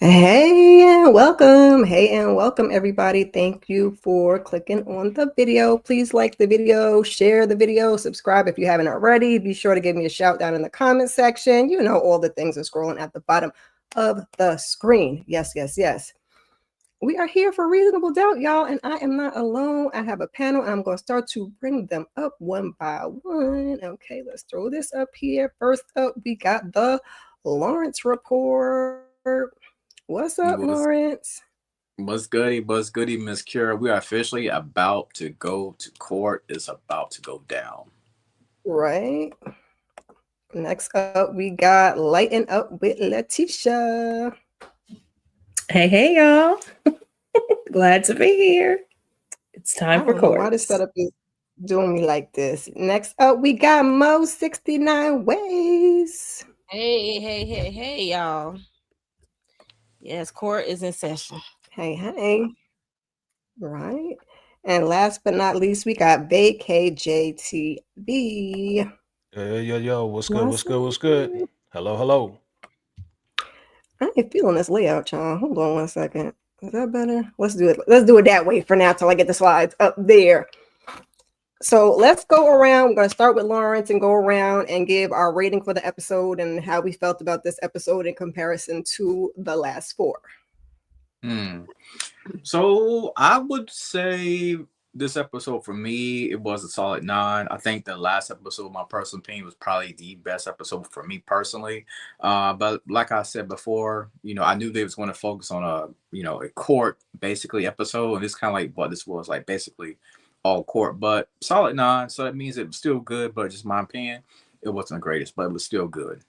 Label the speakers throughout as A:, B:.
A: Hey and welcome. Hey and welcome, everybody. Thank you for clicking on the video. Please like the video, share the video, subscribe if you haven't already. Be sure to give me a shout down in the comment section. You know, all the things are scrolling at the bottom of the screen. Yes, yes, yes. We are here for Reasonable Doubt, y'all, and I am not alone. I have a panel, and I'm going to start to bring them up one by one. Okay, let's throw this up here. First up, we got the Lawrence Report. What's up,
B: What's
A: Lawrence?
B: what's goody, Miss Kira? We are officially about to go to court. It's about to go down.
A: Right. Next up, we got Lighten Up with Letitia.
C: Hey, y'all. Glad to be here. It's time
A: I
C: for
A: don't know why this
C: courts.
A: setup is doing me like this. Next up, we got Mo 69 Ways.
D: Hey, y'all. Yes, court is in session.
A: Hey. Right. And last but not least, we got Bay KJTV.
E: Yo, what's good?
A: What's
E: What's good?
A: up?
E: Hello.
A: I ain't feeling this layout, y'all. Hold on 1 second. Is that better? Let's do it. Let's do it that way for now till I get the slides up there. So let's go around. We're going to start with Lawrence and go around and give our rating for the episode and how we felt about this episode in comparison to the last four.
B: So I would say this episode for me, it was a solid 9. I think the last episode, my personal opinion, was probably the best episode for me personally. But like I said before, I knew they was going to focus on a court basically episode, and it's kind of like what this was, like basically all court. But solid 9, so that means it was still good. But just my opinion, it wasn't the greatest, but it was still good.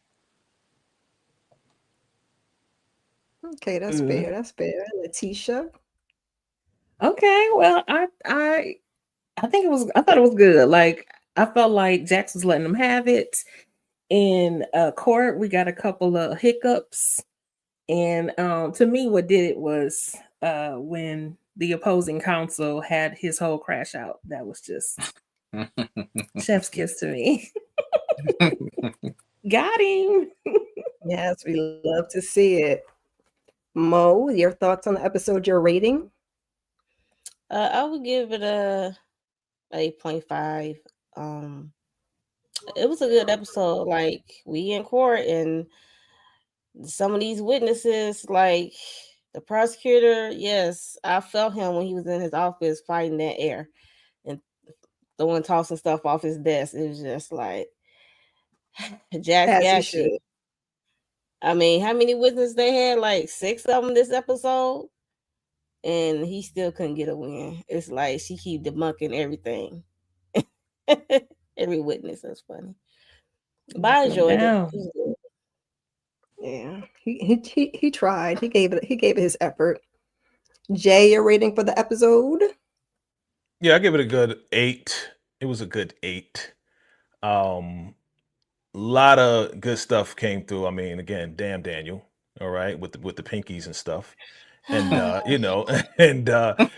A: Okay, that's fair. That's fair. Letitia.
C: Okay, well, I think I thought it was good. Like I felt like Jax was letting them have it. In court, we got a couple of hiccups. And to me, what did it was when the opposing counsel had his whole crash out. That was just chef's kiss to me. Got him.
A: Yes, we love to see it. Mo, your thoughts on the episode, your rating?
D: I would give it a 8.5. It was a good episode. Like, we in court, and some of these witnesses, like the prosecutor, yes, I felt him when he was in his office fighting that air and throwing, tossing stuff off his desk. It was just like, Jax
A: As he
D: got
A: should.
D: you. I mean, how many witnesses they had? Like 6 of them this episode, and he still couldn't get a win. It's like she keep debunking everything. Every witness. That's funny. But I enjoyed it. It was good.
A: Yeah, he tried. He gave it his effort. Jay, your rating for the episode?
E: Yeah, I give it a good 8. It was a good 8. Lot of good stuff came through. I mean, again, damn Daniel, all right, with the pinkies and stuff. And and a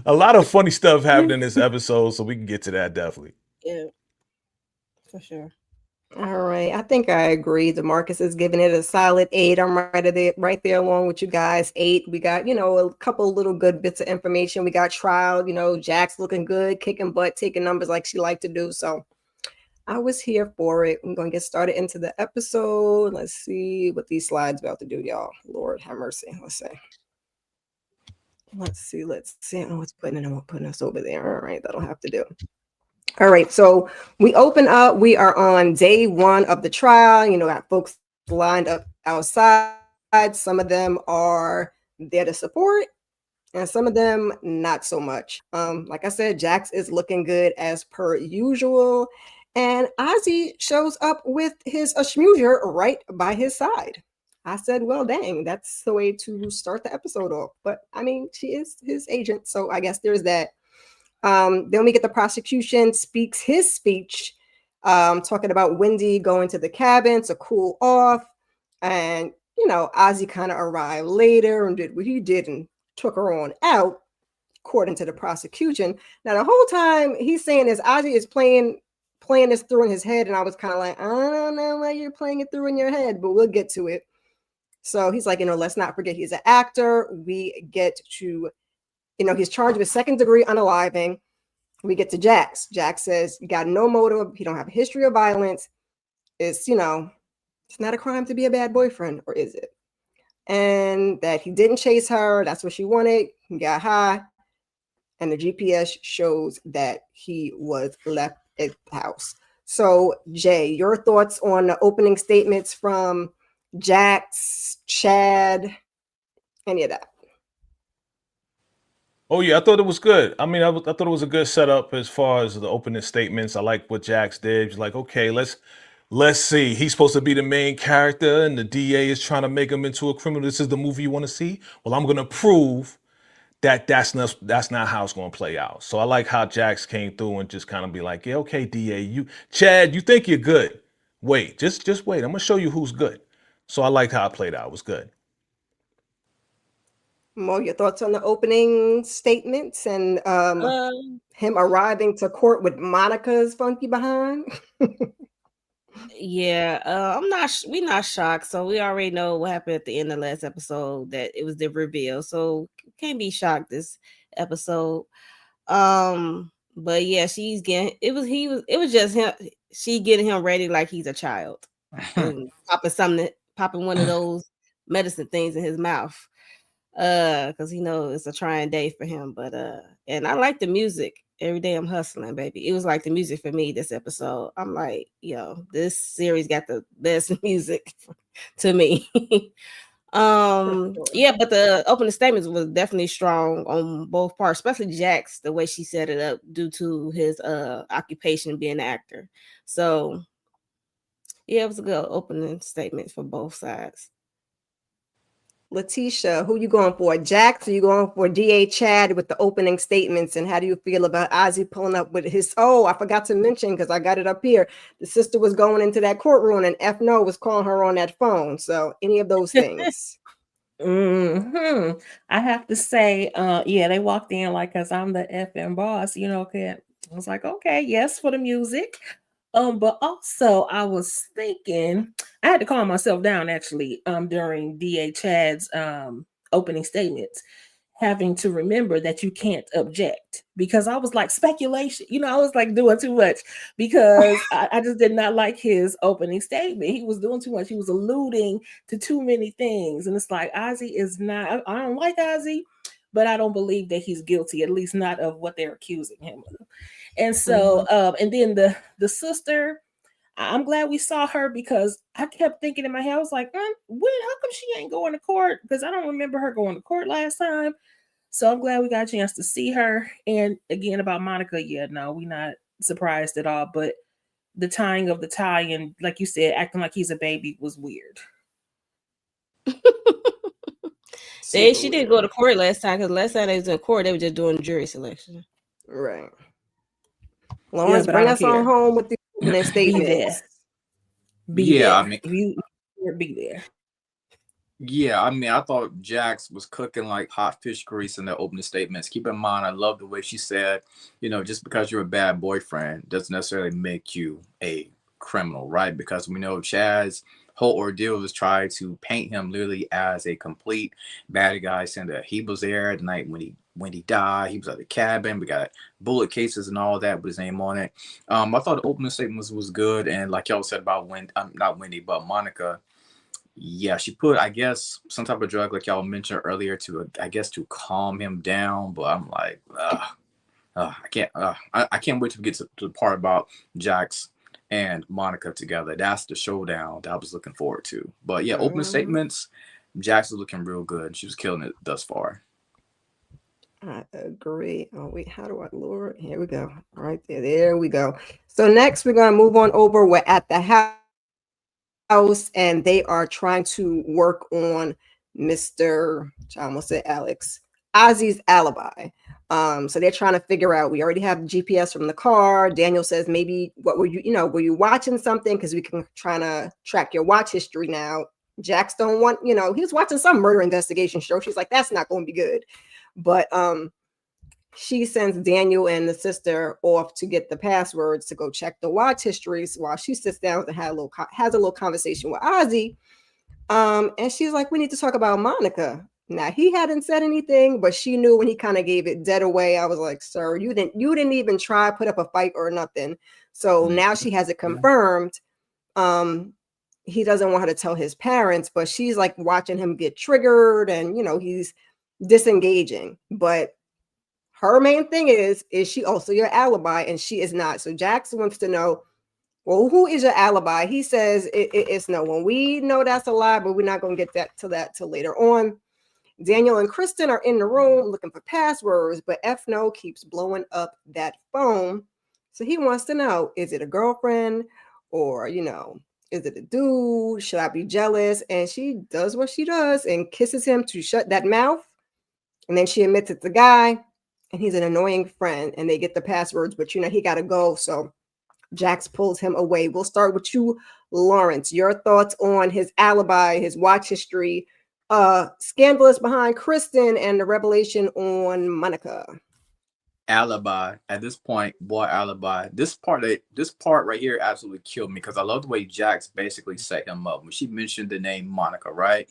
E: lot of funny stuff happened in this episode, so we can get to that definitely.
D: Yeah, for sure.
A: All right, I think I agree. DeMarcus is giving it a solid 8. I'm right there along with you guys. 8. We got, a couple little good bits of information. We got trial, Jax looking good, kicking butt, taking numbers like she liked to do. So I was here for it. I'm going to get started into the episode. Let's see what these slides about to do, y'all. Lord have mercy. Let's see. Oh, it's putting us over there. All right, that'll have to do. All right, so we open up. We are on day 1 of the trial. Got folks lined up outside. Some of them are there to support, and some of them not so much. Like I said, Jax is looking good as per usual, and Ozzy shows up with his schmoozer right by his side. I said, well, dang, that's the way to start the episode off. But I mean, she is his agent, so I guess there's that. Then we get the prosecution speaks his speech, talking about Wendy going to the cabin to cool off. And, Ozzy kind of arrived later and did what he did and took her on out, according to the prosecution. Now, the whole time he's saying this, Ozzy is playing this through in his head. And I was kind of like, I don't know why you're playing it through in your head, but we'll get to it. So he's like, let's not forget he's an actor. We get to, he's charged with 2nd-degree unaliving. We get to Jax. Jax says, you got no motive. He don't have a history of violence. It's, it's not a crime to be a bad boyfriend, or is it? And that he didn't chase her. That's what she wanted. He got high. And the GPS shows that he was left at the house. So, Jay, your thoughts on the opening statements from Jax, Chad, any of that?
E: Oh yeah, I thought it was good. I mean, I thought it was a good setup as far as the opening statements. I like what Jax did. He's like, okay, let's see. He's supposed to be the main character, and the DA is trying to make him into a criminal. This is the movie you want to see. Well, I'm gonna prove that that's not how it's gonna play out. So I like how Jax came through and just kind of be like, yeah, okay, DA, Chad, you think you're good? Wait, just wait. I'm gonna show you who's good. So I liked how it played out. It was good.
A: Mo, your thoughts on the opening statements and him arriving to court with Monica's funky behind?
D: Yeah, we're not shocked. So we already know what happened at the end of last episode, that it was the reveal. So can't be shocked this episode. But yeah, it was just him, she getting him ready like he's a child. And popping one of those medicine things in his mouth. Because he knows it's a trying day for him. But and I like the music. Every day I'm hustling, baby. It was like the music for me this episode. I'm like, this series got the best music to me. Yeah, but the opening statements was definitely strong on both parts, especially Jax, the way she set it up due to his occupation being an actor. So yeah, it was a good opening statement for both sides.
A: Letitia, who you going for? Jax, or you going for DA Chad with the opening statements? And how do you feel about Ozzy pulling up with his, I forgot to mention, because I got it up here. The sister was going into that courtroom and F No was calling her on that phone. So any of those things.
C: I have to say, they walked in like, cause I'm the FM boss, I was like, okay, yes, for the music. But also I was thinking, I had to calm myself down actually, during DA Chad's opening statements, having to remember that you can't object, because I was like, speculation, I was like doing too much, because I just did not like his opening statement. He was doing too much. He was alluding to too many things. And it's like, Ozzy is not, I don't like Ozzy, but I don't believe that he's guilty, at least not of what they're accusing him of. And so, and then the sister, I'm glad we saw her, because I kept thinking in my head, I was like, how come she ain't going to court? Because I don't remember her going to court last time. So I'm glad we got a chance to see her. And again, about Monica, we're not surprised at all. But the tying of the tie, and like you said, acting like he's a baby was weird.
D: She didn't go to court last time, because last time they was in court, they were just doing jury selection.
A: Right. Lawrence, bring us on home with the opening statements.
C: Be there.
B: Yeah, I mean, I thought Jax was cooking like hot fish grease in their opening statements. Keep in mind, I love the way she said, just because you're a bad boyfriend doesn't necessarily make you a criminal, right? Because we know Chad's whole ordeal was try to paint him literally as a complete bad guy, saying that he was there the night when he died. He was at the cabin. We got bullet cases and all that with his name on it. I thought the opening statement was good, and like y'all said about not Wendy, but Monica. Yeah, she put, I guess, some type of drug, like y'all mentioned earlier, to calm him down. But I'm like, I can't wait to get to the part about Jax and Monica together. That's the showdown that I was looking forward to. But yeah, opening statements, Jax is looking real good. She was killing it thus far.
A: I agree. Oh, wait, how do I lower it? Here we go. Right there. There we go. So next we're going to move on over. We're at the house, and they are trying to work on Mr. I almost said Alex, Ozzy's alibi. So they're trying to figure out, we already have GPS from the car. Daniel says, maybe were you watching something? Because we can try to track your watch history now. Jax don't want, he was watching some murder investigation show. She's like, that's not going to be good. But she sends Daniel and the sister off to get the passwords to go check the watch histories while she sits down and has a little conversation with Ozzy. And she's like, we need to talk about Monica. Now he hadn't said anything, but she knew when he kind of gave it dead away. I was like, sir, you didn't even try put up a fight or nothing. So now she has it confirmed. He doesn't want her to tell his parents, but she's like watching him get triggered, and he's disengaging. But her main thing is she also your alibi? And she is not. So Jax wants to know, well, who is your alibi? He says it's no one. We know that's a lie, but we're not going to get that till later on. Daniel and Kristen are in the room looking for passwords, but Fno keeps blowing up that phone. So he wants to know, is it a girlfriend, or, is it a dude? Should I be jealous? And she does what she does and kisses him to shut that mouth. And then she admits it's a guy and he's an annoying friend, and they get the passwords, but he got to go. So Jax pulls him away. We'll start with you, Lawrence. Your thoughts on his alibi, his watch history, scandalous behind Kristen, and the revelation on Monica.
B: Alibi at this point, boy, alibi. This part right here absolutely killed me, because I love the way Jax basically set him up. When she mentioned the name Monica, right?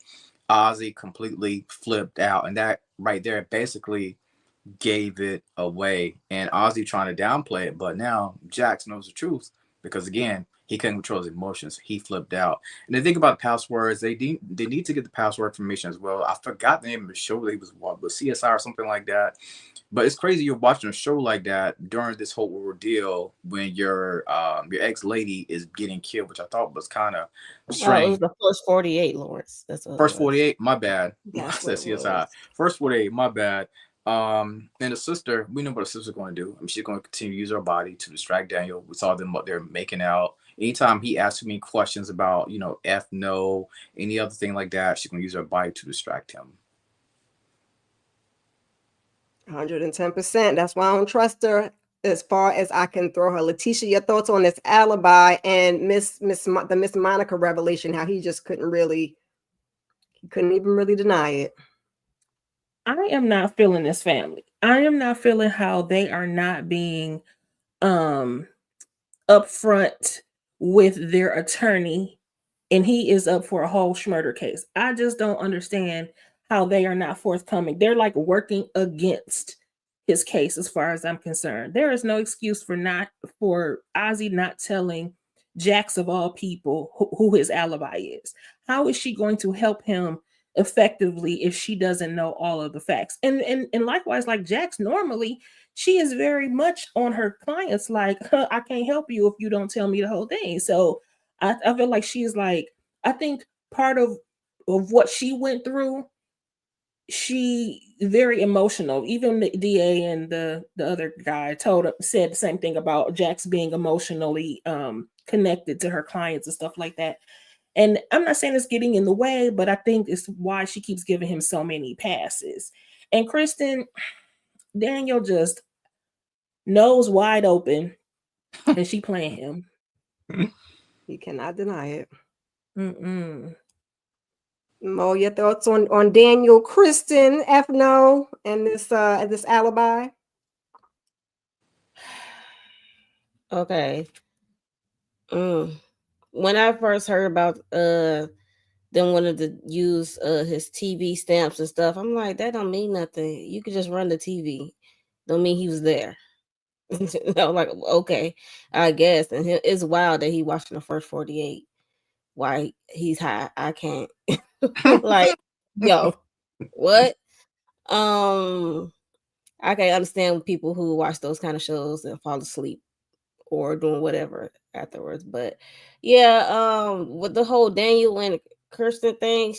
B: Ozzy completely flipped out, and that right there basically gave it away. And Ozzy trying to downplay it, but now Jax knows the truth, because again, he couldn't control his emotions. He flipped out. And the thing about passwords, they need to get the password information as well. I forgot the name of the show that he was with CSI or something like that. But it's crazy you're watching a show like that during this whole ordeal when your ex-lady is getting killed, which I thought was kind of strange.
D: It was the first 48, Lawrence. That's what
B: First 48, my bad.
A: That's
B: I said
A: what it
B: CSI.
A: was.
B: First 48, my bad. And the sister, we know what the sister's going to do. I mean, she's going to continue to use her body to distract Daniel. We saw them up there making out. Anytime he asks me questions about, no, any other thing like that, she's going to use her body to distract him.
A: 110%. That's why I don't trust her as far as I can throw her. Letitia, your thoughts on this alibi and Miss Monica revelation? How he just couldn't even really deny it.
C: I am not feeling this family. I am not feeling how they are not being upfront with their attorney, and he is up for a whole murder case. I just don't understand how they are not forthcoming. They're like working against his case as far as I'm concerned. There is no excuse for Ozzy not telling Jax of all people who his alibi is. How is she going to help him effectively if she doesn't know all of the facts? And likewise, like Jax, normally she is very much on her clients like, I can't help you if you don't tell me the whole thing. So I feel like she is like, I think part of what she went through, she very emotional. Even the DA and the other guy said the same thing about Jax being emotionally connected to her clients and stuff like that. And I'm not saying it's getting in the way, but I think it's why she keeps giving him so many passes. And Kristen, Daniel just nose wide open, and she playing him.
A: He cannot deny it.
C: Mm-mm.
A: Mo, your thoughts on Daniel, Kristen, Fno, and this alibi?
D: Okay. When I first heard about them wanted to use his TV stamps and stuff, I'm like, that don't mean nothing. You could just run the TV. Don't mean he was there. Like, okay, I guess. And it's wild that he watching the first 48 while he's high. I can't. Like, yo, what? I can understand people who watch those kind of shows and fall asleep or doing whatever afterwards. But yeah, with the whole Daniel and Kirsten thing,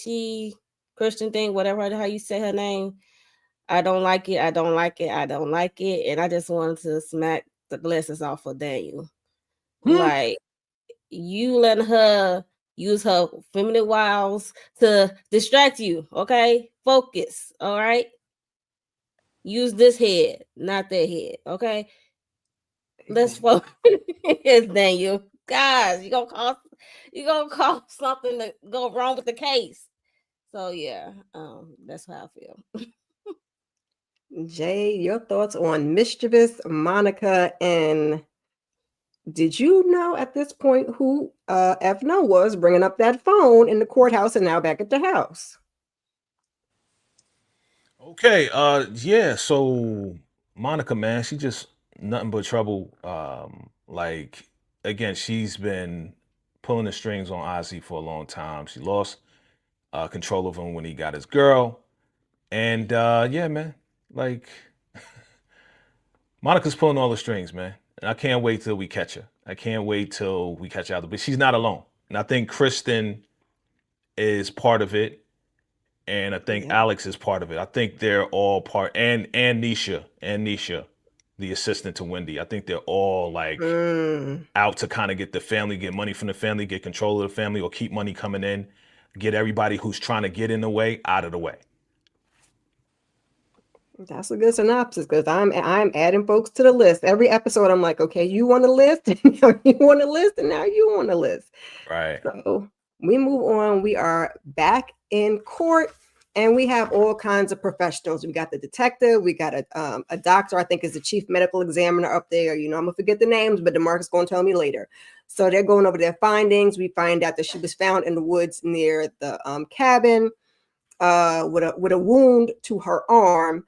D: Christian thing, whatever how you say her name, I don't like it. I don't like it. I don't like it. And I just wanted to smack the glasses off of Daniel. Like, you letting her use her feminine wiles to distract you. Okay, focus. All right, use this head, not that head. Okay, let's focus. Daniel, guys, you gonna cause something to go wrong with the case. So yeah, that's how I feel.
A: Jay, your thoughts on mischievous Monica and did you know at this point who Ethna was bringing up that phone in the courthouse and now back at the house?
E: Okay, yeah, so Monica, man, she just nothing but trouble. Like again, she's been pulling the strings on Ozzy for a long time. She lost control of him when he got his girl. And yeah, man, like Monica's pulling all the strings, man. And I can't wait till we catch her. I can't wait till we catch her. But she's not alone. And I think Kristen is part of it. And I think
A: Yeah.
E: Alex is part of it. I think they're all part, and Nisha, the assistant to Wendy. I think they're all like
A: Mm,
E: out to kind of get the family, get money from the family, get control of the family, or keep money coming in, get everybody who's trying to get in the way out of the way.
A: that's a good synopsis because I'm adding folks to the list. Every episode, I'm like, okay, you want a list, and now you want a list, and now you want a list.
E: Right.
A: So we move on. We are back in court, and we have all kinds of professionals. We got the detective, we got a doctor, I think is the chief medical examiner up there. I'm gonna forget the names, but DeMarcus gonna tell me later. So they're going over their findings. We find out that she was found in the woods near the cabin with a wound to her arm,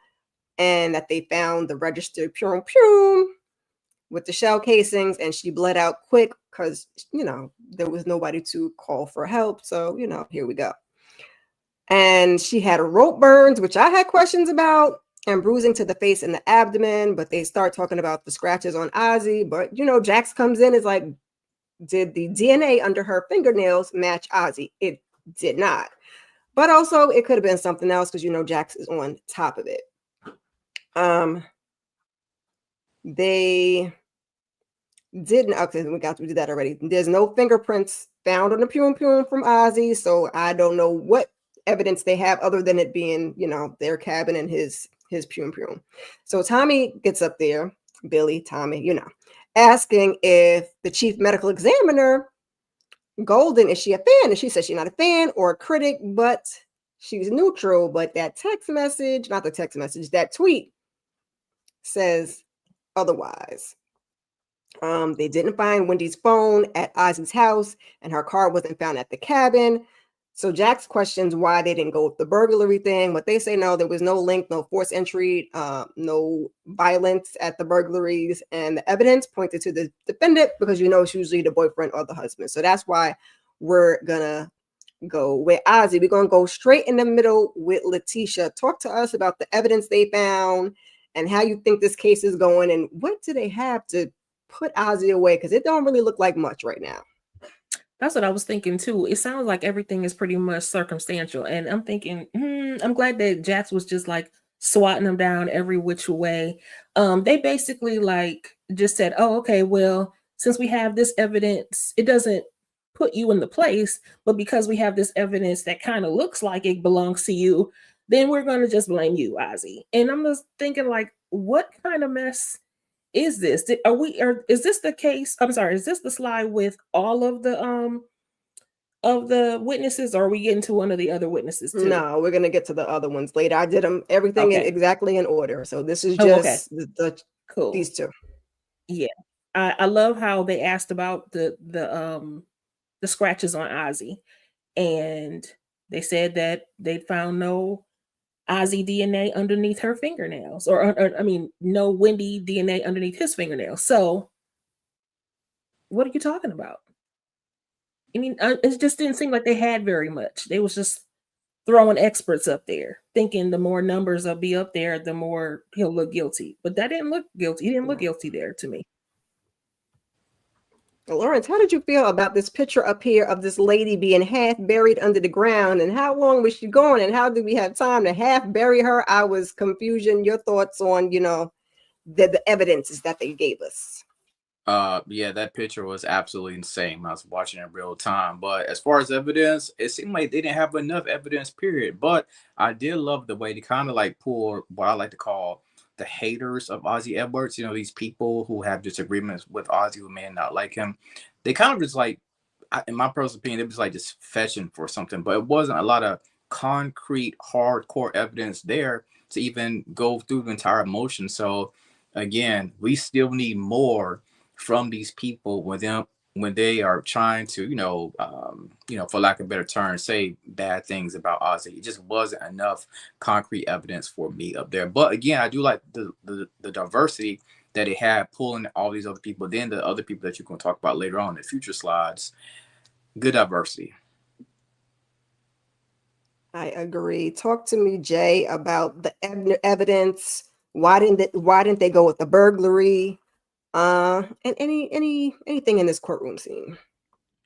A: and that they found the registered Purim with the shell casings, and she bled out quick because there was nobody to call for help. So here we go. And she had rope burns, which I had questions about, and bruising to the face and the abdomen. But they start talking about the scratches on Ozzy. But Jax comes in, is like, did the DNA under her fingernails match Ozzy? It did not. But also it could have been something else because Jax is on top of it. They didn't. Okay, we did that already. There's no fingerprints found on the Purim from Ozzy, so I don't know what evidence they have other than it being, their cabin and his Purim. So Tommy gets up there, Tommy, asking if the chief medical examiner, Golden, is she a fan? And she says she's not a fan or a critic, but she's neutral. But that that tweet says otherwise. They didn't find Wendy's phone at Ozzy's house, and her car wasn't found at the cabin. So Jax questions why they didn't go with the burglary thing, but they say no, there was no link, no forced entry, no violence at the burglaries, and the evidence pointed to the defendant because it's usually the boyfriend or the husband. So that's why we're gonna go with Ozzy. We're gonna go straight in the middle with Letitia. Talk to us about the evidence they found and how you think this case is going, and what do they have to put Ozzy away, because it don't really look like much right now.
C: That's what I was thinking too. It sounds like everything is pretty much circumstantial, and I'm thinking, I'm glad that Jax was just like swatting them down every which way. They basically like just said, "Oh, okay, well, since we have this evidence, it doesn't put you in the place, but because we have this evidence that kind of looks like it belongs to you, then we're going to just blame you, Ozzy." And I'm just thinking, like, what kind of mess is this? Is this the case? I'm sorry, is this the slide with all of the witnesses, or are we getting to one of the other witnesses too?
A: No, we're gonna get to the other ones later. I did them everything exactly in order. So this is just
C: cool.
A: These two.
C: Yeah. I love how they asked about the scratches on Ozzy, and they said that they found no Ozzy DNA underneath her fingernails, or no Wendy DNA underneath his fingernails. So what are you talking about? I mean, it just didn't seem like they had very much. They was just throwing experts up there, thinking the more numbers will be up there, the more he'll look guilty. But that didn't look guilty. He didn't look guilty there to me.
A: Lawrence, how did you feel about this picture up here of this lady being half buried under the ground? And how long was she gone? And how did we have time to half bury her? I was confusion. Your thoughts on, the evidences that they gave us?
B: Yeah, that picture was absolutely insane. I was watching it in real time. But as far as evidence, it seemed like they didn't have enough evidence, period. But I did love the way they kind of like pull what I like to call the haters of Ozzy Edwards. These people who have disagreements with Ozzy, who may not like him. They kind of just like, in my personal opinion, it was like just fetching for something. But it wasn't a lot of concrete, hardcore evidence there to even go through the entire motion. So again, we still need more from these people when they are trying to, for lack of a better term, say bad things about Ozzy. It just wasn't enough concrete evidence for me up there. But again, I do like the diversity that it had, pulling all these other people, then the other people that you're going to talk about later on in the future slides. Good diversity.
A: I agree. Talk to me, Jay, about the evidence. Why didn't they go with the burglary? And anything in this courtroom scene.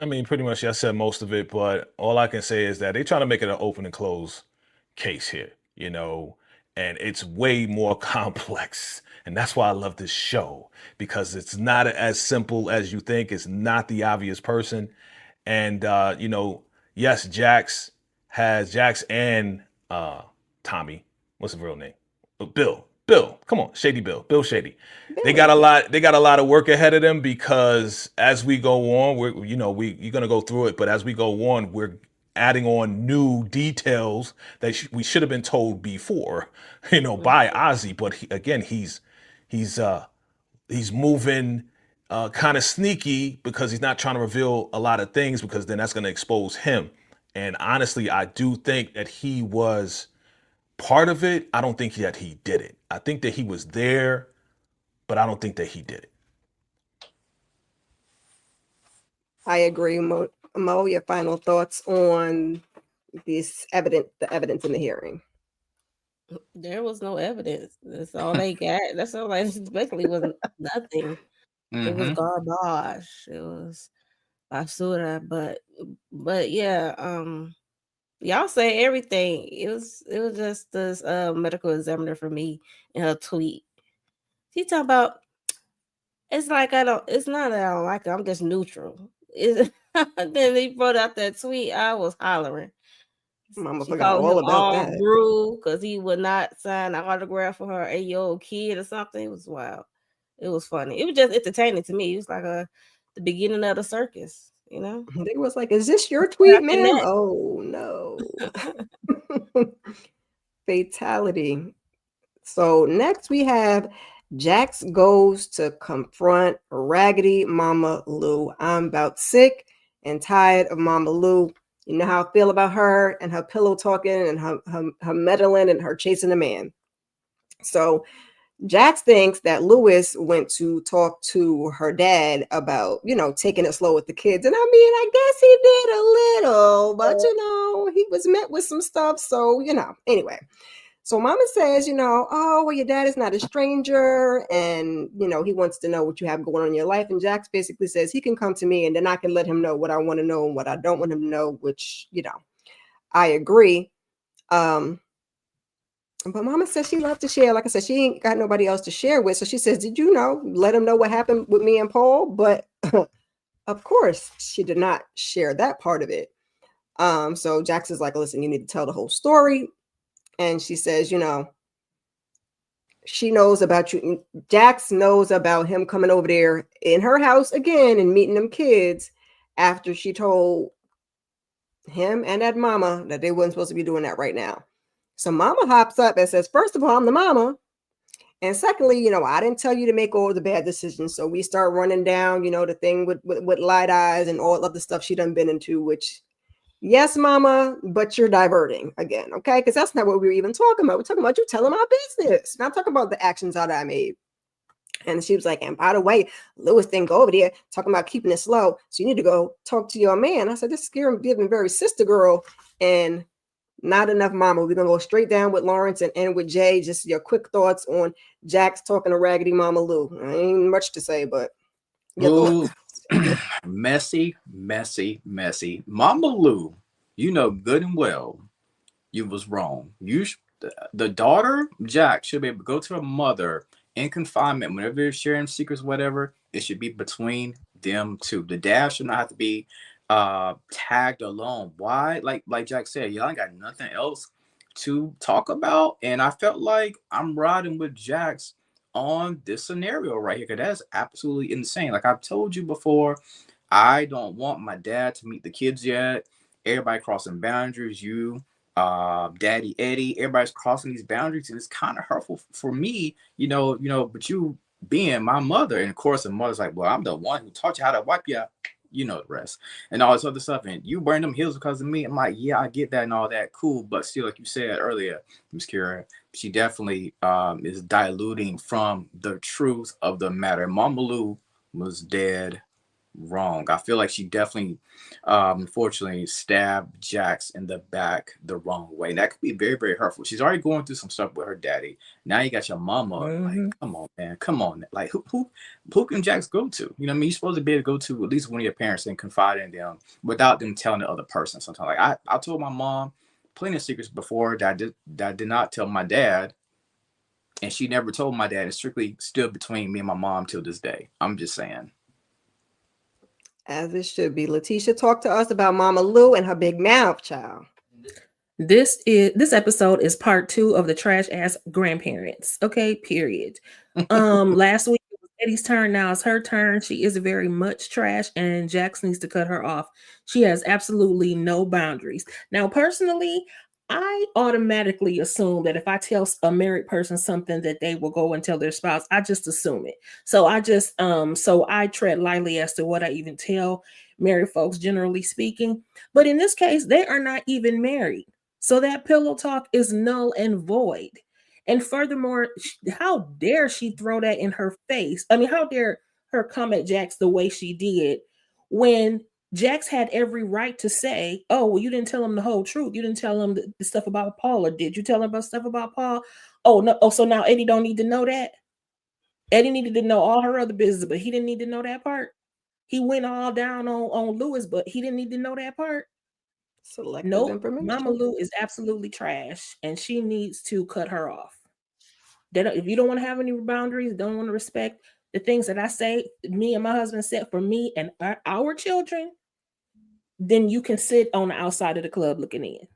E: I mean, pretty much I said most of it, but all I can say is that they trying to make it an open and close case here, and it's way more complex. And that's why I love this show, because it's not as simple as you think. It's not the obvious person. And yes, Jax and Tommy, what's his real name? Bill, come on, Shady Bill Shady. They got a lot of work ahead of them, because as we go on, you're gonna go through it, but as we go on, we're adding on new details that we should have been told before, by Ozzy. But he's moving kind of sneaky, because he's not trying to reveal a lot of things, because then that's going to expose him. And honestly, I do think that he was part of it. I don't think that he did it. I think that he was there, but I don't think that he did it.
A: I agree, Mo. Your final thoughts on the evidence in the hearing?
D: There was no evidence. That's all they got. That's all. Basically, was nothing. It was garbage. It was basura. But yeah. Y'all say everything. It was just this medical examiner for me in her tweet. She talking about, it's like it's not that I don't like it. I'm just neutral. Then he brought out that tweet. I was hollering.
A: Mama
D: She
A: forgot
D: called
A: all
D: him
A: about
D: all
A: that.
D: brew because he would not sign an autograph for her 8-year-old kid or something. It was wild. It was funny. It was just entertaining to me. It was like the beginning of the circus,
A: They was like, "Is this your tweet,
D: Cracking
A: ma'am?"
D: that.
A: Oh no. Fatality. So next we have Jax goes to confront Raggedy Mama Lou. I'm about sick and tired of Mama Lou. You know how I feel about her and her pillow talking and her meddling and her chasing a man. So Jax thinks that Lewis went to talk to her dad about, taking it slow with the kids. And I mean, I guess he did a little, but he was met with some stuff. So, anyway. So Mama says, oh, well, your dad is not a stranger. And, he wants to know what you have going on in your life. And Jax basically says he can come to me and then I can let him know what I want to know and what I don't want him to know, which, I agree. But Mama says she loves to share. Like I said, she ain't got nobody else to share with. So she says, did you let him know what happened with me and Paul? But of course, she did not share that part of it. So Jax is like, listen, you need to tell the whole story. And she says, she knows about you. Jax knows about him coming over there in her house again and meeting them kids after she told him and that mama that they weren't supposed to be doing that right now. So Mama hops up and says, first of all, I'm the mama. And secondly, I didn't tell you to make all the bad decisions. So we start running down, the thing with light eyes and all of the stuff she done been into, which, yes, Mama, but you're diverting again, okay? Because that's not what we were even talking about. We're talking about you telling my business. Not talking about the actions that I made. And she was like, and by the way, Lewis didn't go over there talking about keeping it slow. So you need to go talk to your man. I said, this is giving very sister girl and not enough Mama. We're going to go straight down with Lawrence and end with Jay. Just your quick thoughts on Jax talking to Raggedy Mama Lou. Ain't much to say, but
B: Ooh, messy. Mama Lou, good and well, you was wrong. The daughter, Jax, should be able to go to her mother in confinement whenever they're sharing secrets, whatever. It should be between them two. The dad should not have to be tagged alone. Why? Like Jack said, y'all ain't got nothing else to talk about. And I felt like I'm riding with Jax on this scenario right here, because that's absolutely insane. Like I've told you before, I don't want my dad to meet the kids yet. Everybody crossing boundaries. Daddy Eddie, everybody's crossing these boundaries, and it's kind of hurtful for me, but you being my mother. And of course, the mother's like, well, I'm the one who taught you how to wipe you out. You know the rest and all this other stuff. And you burn them heels because of me. I'm like, yeah, I get that and all that. Cool. But still, like you said earlier, Miss Kira, she definitely is diluting from the truth of the matter. Mama Lou was dead wrong. I feel like she definitely, unfortunately, stabbed Jax in the back the wrong way. And that could be very, very hurtful. She's already going through some stuff with her daddy. Now you got your mama. Like, come on, man. Come on. Like, who can Jax go to? You know what I mean? You're supposed to be able to go to at least one of your parents and confide in them without them telling the other person sometimes. Like, I told my mom plenty of secrets before that I did not tell my dad. And she never told my dad. It's strictly still between me and my mom till this day. I'm just saying.
A: As it should be. Letitia, talk to us about Mama Lou and her big mouth, child.
C: This episode is part 2 of the trash ass grandparents. Okay, period. Last week it was Eddie's turn. Now it's her turn. She is very much trash, and Jax needs to cut her off. She has absolutely no boundaries. Now, personally, I automatically assume that if I tell a married person something that they will go and tell their spouse, I just assume it. So I tread lightly as to what I even tell married folks, generally speaking. But in this case, they are not even married. So that pillow talk is null and void. And furthermore, how dare she throw that in her face? I mean, how dare her come at Jax the way she did when Jax had every right to say, oh, well, you didn't tell him the whole truth. You didn't tell him the stuff about Paul, or did you tell him about stuff about Paul? Oh, no. Oh, so now Eddie don't need to know that? Eddie needed to know all her other business, but he didn't need to know that part. He went all down on Lewis, but he didn't need to know that part.
A: Selective information.
C: Mama Lou is absolutely trash, and she needs to cut her off. If you don't want to have any boundaries, don't want to respect the things that I say, me and my husband said for me and our children, then you can sit on the outside of the club looking in.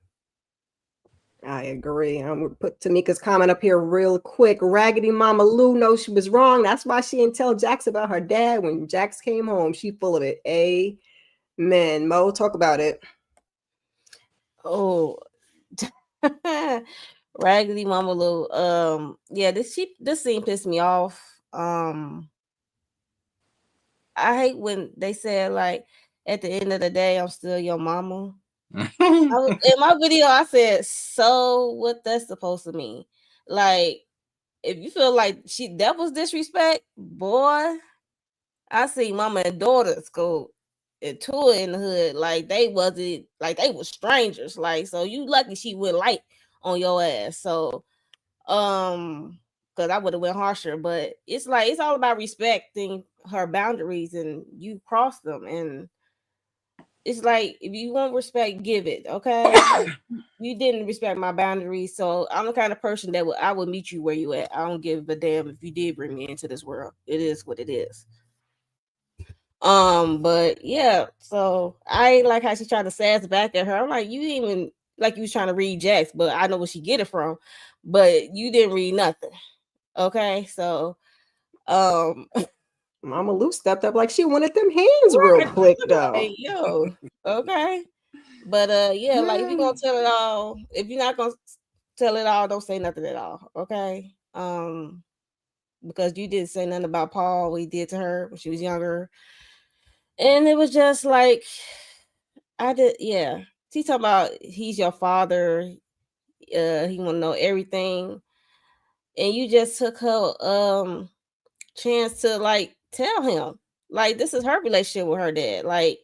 A: I agree. I'm going to put Tamika's comment up here real quick. Raggedy Mama Lou knows she was wrong. That's why she didn't tell Jax about her dad when Jax came home. She full of it. Amen. Mo, talk about it.
D: Oh, Raggedy Mama Lou. Yeah, this scene pissed me off. I hate when they said, like, at the end of the day, I'm still your mama. In my video, I said, so what that's supposed to mean? Like, if you feel like that was disrespect, boy, I see mama and daughters go into it in the hood. Like, they wasn't, like, they were strangers. Like, so you lucky she went light on your ass. So, because I would have went harsher, but it's like, it's all about respecting her boundaries, and you cross them. And it's like, if you want respect, give it. Okay. You didn't respect my boundaries, so I'm the kind of person that I would meet you where you at. I don't give a damn if you did bring me into this world. It is what it is. But yeah, so I ain't like how she tried to sass back at her. I'm like, you didn't even, like, you was trying to read Jax, but I know where she get it from, but you didn't read nothing. Okay, so
A: Mama Lou stepped up like she wanted them hands real quick, though.
D: Hey, yo, okay. But yeah, like, if you're gonna tell it all, if you're not gonna tell it all, don't say nothing at all. Okay. Because you didn't say nothing about Paul, what he did to her when she was younger. And it was just like, He talking about he's your father, he want to know everything. And you just took her chance to, like, tell him, like, this is her relationship with her dad. Like,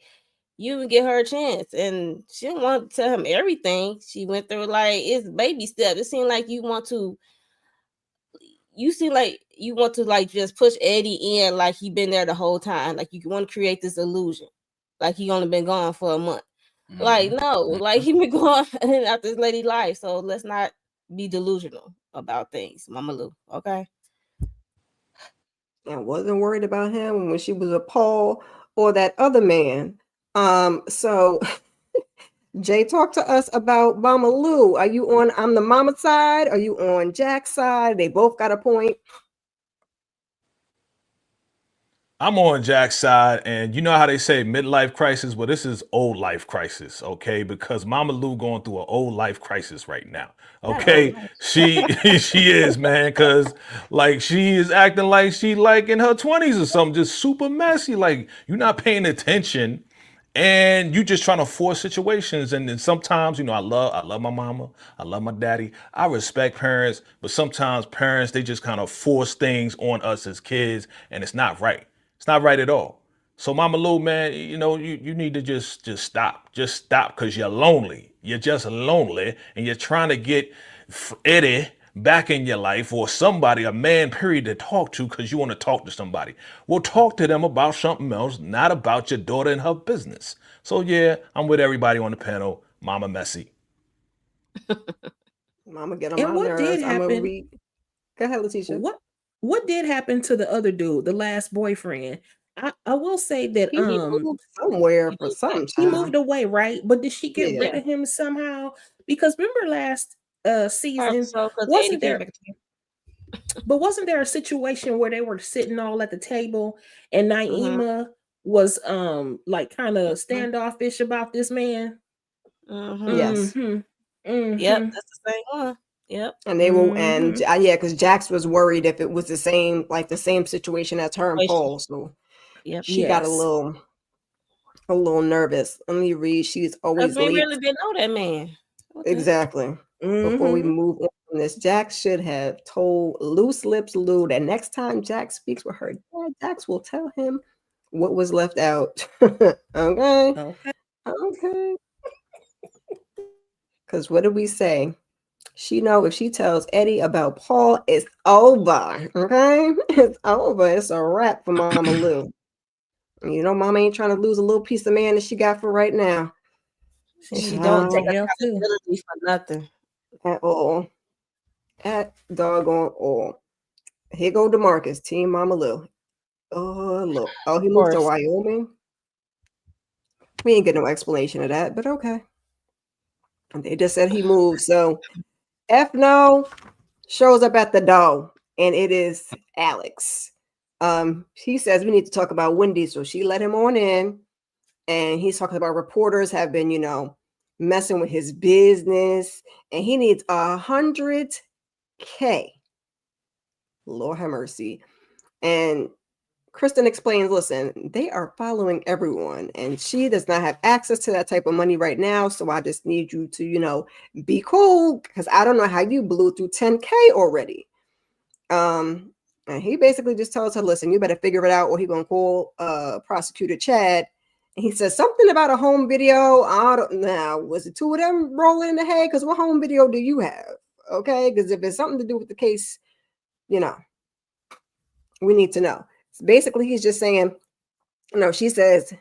D: you would give her a chance, and she didn't want to tell him everything she went through. Like, it's baby steps. It seemed like you seem like you want to like just push Eddie in like he been there the whole time. Like, you want to create this illusion like he only been gone for a month. Mm-hmm. Like, no, like, he been going out this lady life. So let's not be delusional about things, Mama Lou. Okay.
A: I wasn't worried about him when she was a Paul or that other man. So Jay, talk to us about Mama Lou. Are you on I'm the mama side? Are you on Jack's side? They both got a point.
E: I'm on Jack's side, and you know how they say midlife crisis? Well, this is old life crisis, okay? Because Mama Lou going through an old life crisis right now.
D: Not old
E: Okay.
D: life.
E: She she is, man, because like she is acting like she like in her 20s or something, just super messy. Like you're not paying attention and you just trying to force situations. And then sometimes, I love my mama, I love my daddy, I respect parents, but sometimes parents, they just kind of force things on us as kids, and it's not right. It's not right at all. So Mama Lou, man, you need to just stop. Just stop, because you're lonely. You're just lonely, and you're trying to get Eddie back in your life, or somebody, a man, period, to talk to, because you want to talk to somebody. Well, talk to them about something else, not about your daughter and her business. So yeah, I'm with everybody on the panel. Mama messy.
A: Mama get on
C: And
A: my
C: what did
A: nerves. I'm gonna
C: happen?
A: read. Go ahead, Letitia.
C: What did happen to the other dude, the last boyfriend? I will say that
A: He moved somewhere for some
C: he
A: time.
C: moved away, right? But did she get rid
A: Yeah.
C: of him somehow? Because remember last season,
D: So, because
C: wasn't there wasn't there a situation where they were sitting all at the table and Naima was like kind of standoffish about this man?
A: Yes.
D: Yep, that's the same one. Yep.
A: And they will, and yeah, because Jax was worried if it was the same situation as her and Paul. So
D: Yep.
A: she got a little nervous. Let me read. She's always
D: we
A: late.
D: really didn't know that man.
A: Exactly. Before we move on from this, Jax should have told Loose Lips Lou that next time Jax speaks with her dad, Jax will tell him what was left out. Okay. Because what did we say? She know if she tells Eddie about Paul, it's over. Okay, it's over. It's a wrap for Mama Lou. Mama ain't trying to lose a little piece of man that she got for right now.
D: She don't take accountability for nothing
A: at all. At doggone all. Here go DeMarcus, Team Mama Lou. Oh look. Oh, he moved to Wyoming. We ain't get no explanation of that, but okay. They just said he moved. So F-No shows up at the door, and it is Alex. He says we need to talk about Wendy, so she let him on in, and he's talking about reporters have been, messing with his business, and he needs 100K. Lord have mercy. And Kristen explains, listen, they are following everyone, and she does not have access to that type of money right now. So I just need you to, be cool, because I don't know how you blew through 10K already. And he basically just tells her, listen, you better figure it out, or he's going to call Prosecutor Chad. And he says something about a home video. I don't know. Was it two of them rolling in the head? Because what home video do you have? Okay, because if it's something to do with the case, we need to know. Basically, he's just saying, she says,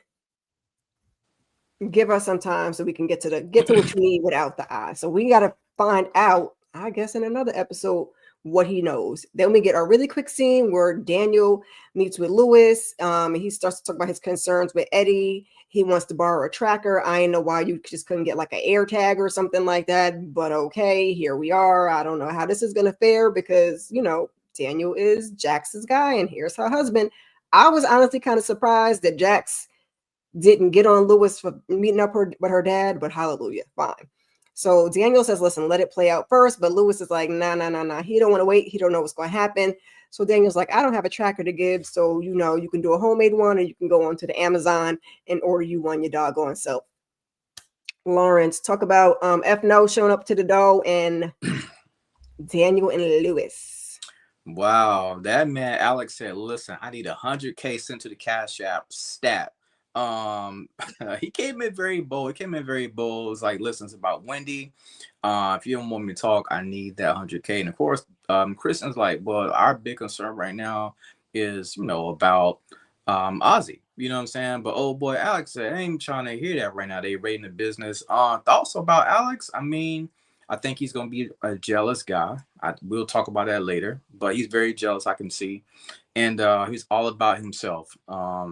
A: give us some time so we can get to what you need without the eye. So we got to find out, I guess, in another episode, what he knows. Then we get a really quick scene where Daniel meets with Lewis. He starts to talk about his concerns with Eddie. He wants to borrow a tracker. I didn't know why you just couldn't get like an air tag or something like that, but okay, here we are. I don't know how this is going to fare because, Daniel is Jax's guy, and here's her husband. I was honestly kind of surprised that Jax didn't get on Lewis for meeting up with her dad, but hallelujah, fine. So Daniel says, listen, let it play out first, but Lewis is like, nah. He don't want to wait. He don't know what's going to happen. So Daniel's like, I don't have a tracker to give, so you can do a homemade one, or you can go onto the Amazon and order you one your doggone self. Lawrence, talk about F-No showing up to the door and Daniel and Lewis.
B: Wow, that man Alex said, listen, I need 100K sent to the Cash App stat. He came in very bold. It was like, listen, it's about Wendy. If you don't want me to talk, I need that 100K. And of course, Kristen's like, well, our big concern right now is, about Ozzy. You know what I'm saying? But oh boy, Alex said, I ain't trying to hear that right now. They raiding the business. Thoughts about Alex? I mean, I think he's going to be a jealous guy. We'll talk about that later, but he's very jealous, I can see. And he's all about himself. I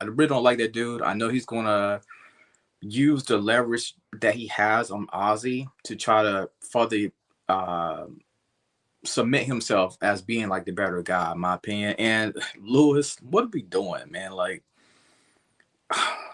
B: really don't like that dude. I know he's going to use the leverage that he has on Ozzy to try to further submit himself as being like the better guy, in my opinion. And Lewis, what are we doing, man? Like,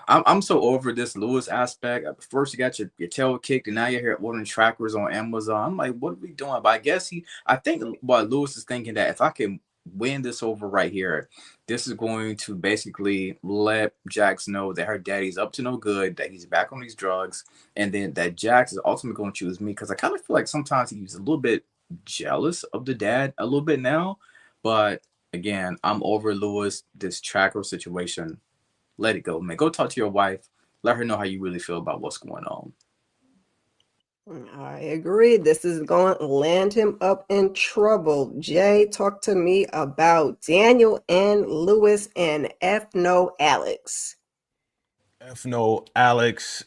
B: I'm so over this Lewis aspect. First, you got your tail kicked, and now you're here ordering trackers on Amazon. I'm like, what are we doing? But I guess I think what Lewis is thinking that if I can win this over right here, this is going to basically let Jax know that her daddy's up to no good, that he's back on these drugs, and then that Jax is ultimately going to choose me, because I kind of feel like sometimes he's a little bit jealous of the dad a little bit now. But again, I'm over Lewis, this tracker situation. Let it go, man. Go talk to your wife. Let her know how you really feel about what's going on.
A: I agree. This is going to land him up in trouble. Jay, talk to me about Daniel and Lewis and F no Alex.
E: F no Alex,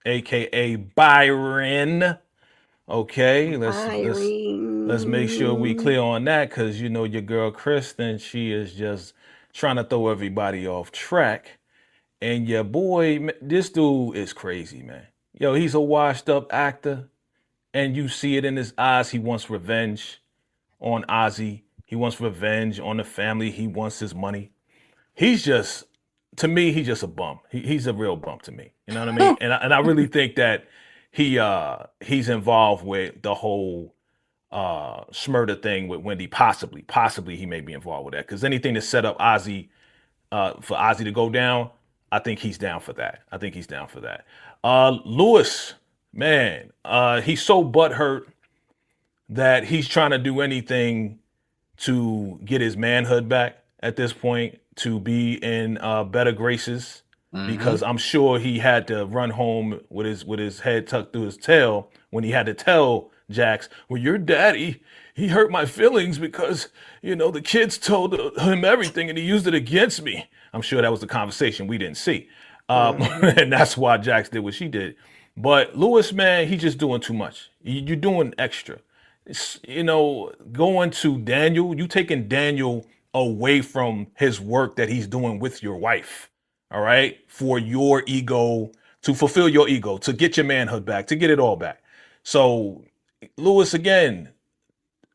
E: aka Byron. Okay, let's make sure we clear on that, because you know your girl Kristen, she is just trying to throw everybody off track. And your boy, this dude is crazy, man. Yo, he's a washed up actor, and you see it in his eyes. He wants revenge on Ozzy. He wants revenge on the family. He wants his money. He's just, to me, he's just a bum. He's a real bum to me. You know what I mean? And I really think that he's involved with the whole Smurda thing with Wendy. Possibly he may be involved with that, because anything to set up Ozzy, for Ozzy to go down, I think he's down for that. Lewis, man, he's so butthurt that he's trying to do anything to get his manhood back at this point, to be in better graces, because I'm sure he had to run home with his head tucked through his tail when he had to tell Jax, well, your daddy, he hurt my feelings because, you know, the kids told him everything and he used it against me. I'm sure that was the conversation we didn't see. And that's why Jax did what she did. But Lewis, man, he's just doing too much. You're doing extra. It's, you know, going to Daniel, you taking Daniel away from his work that he's doing with your wife, all right, for your ego, to fulfill your ego, to get your manhood back, to get it all back. So Lewis, again,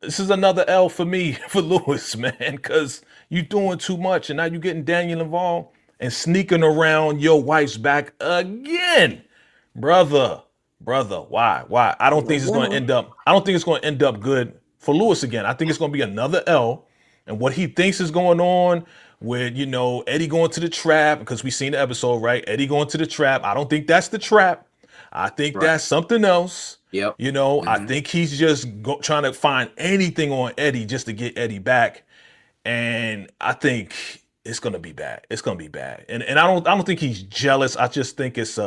E: this is another L for me for Lewis, man, because you're doing too much, and now you're getting Daniel involved and sneaking around your wife's back again, brother. Why? I don't think it's going to end up. I don't think it's going to end up good for Lewis again. I think it's going to be another L, and what he thinks is going on with, you know, Eddie going to the trap, because we seen the episode, right? Eddie going to the trap. I don't think that's the trap. I think that's something else.
B: Yep.
E: You know, I think he's just trying to find anything on Eddie just to get Eddie back, and I think it's gonna be bad. It's gonna be bad, and I don't think he's jealous. I just think it's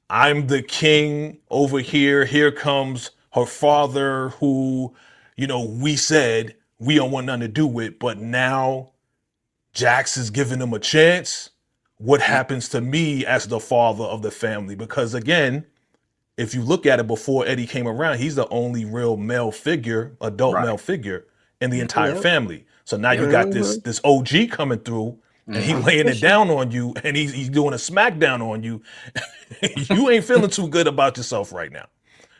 E: I'm the king over here. Here comes her father, who, you know, we said we don't want nothing to do with, but now Jax is giving him a chance. What happens to me as the father of the family? Because again, if you look at it, before Eddie came around, he's the only real male figure, adult male figure in the entire family. So now you got this OG coming through, and he laying it down on you, and he's doing a smackdown on you. You ain't feeling too good about yourself right now.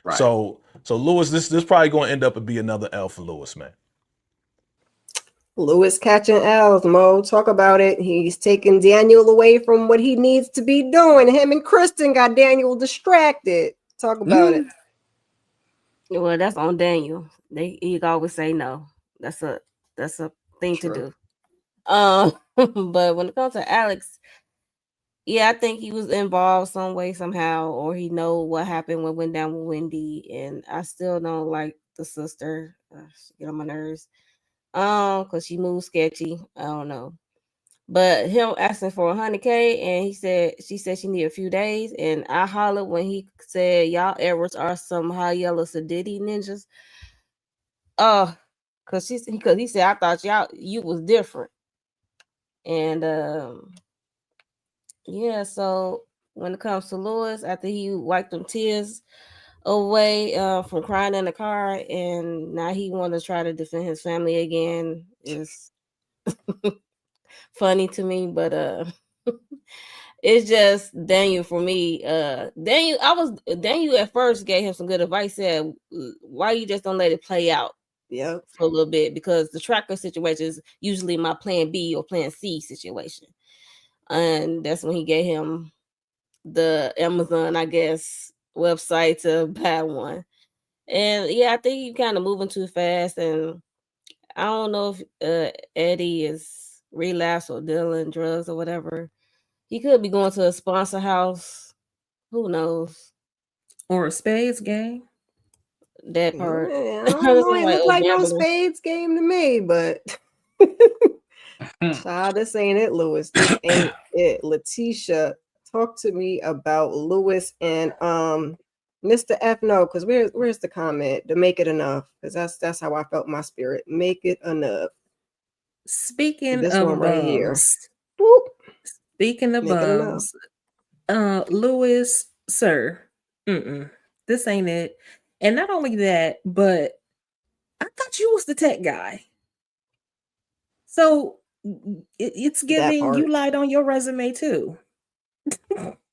E: Right. So Lewis, this probably going to end up and be another L for Lewis, man.
A: Lewis catching L's, Mo. Talk about it. He's taking Daniel away from what he needs to be doing. Him and Kristen got Daniel distracted. Talk about it.
D: Well, that's on Daniel. He always say no. That's a thing to do. But when it comes to Alex, yeah, I think he was involved some way, somehow, or he know what happened when went down with Wendy. And I still don't like the sister. She get on my nerves. Because she moves sketchy. I don't know. But him asking for $100K, and she said she need a few days, and I hollered when he said y'all Edwards are some high yellow sedity ninjas. Because he said I thought you was different. And yeah, so when it comes to Lewis, after he wiped them tears away from crying in the car, and now he want to try to defend his family again, is funny to me. But It's just Daniel for me. Daniel at first gave him some good advice. Said, why you just don't let it play out
A: Yep.
D: for a little bit? Because the tracker situation is usually my plan B or plan C situation. And that's when he gave him the Amazon, I guess, website to buy one. And yeah, I think he's kind of moving too fast. And I don't know if Eddie is relapsed or dealing drugs or whatever. He could be going to a sponsor house. Who knows?
C: Or a spades game.
D: That part.
A: Yeah, I don't know. It
D: Like,
A: looked like no
D: gambling.
A: spades game to me, but child, this ain't it, Lewis. This ain't it. Letitia, talk to me about Lewis and Mr. F. No, because where's the comment to make it enough? Because that's how I felt my spirit. Make it enough.
C: Speaking
A: This
C: of
A: one right here.
C: bums,
A: Boop.
C: speaking of
A: Make it enough.
C: bums, Lewis, sir, this ain't it. And not only that, but I thought you was the tech guy. So it's giving
A: part.
C: you lied on your resume too.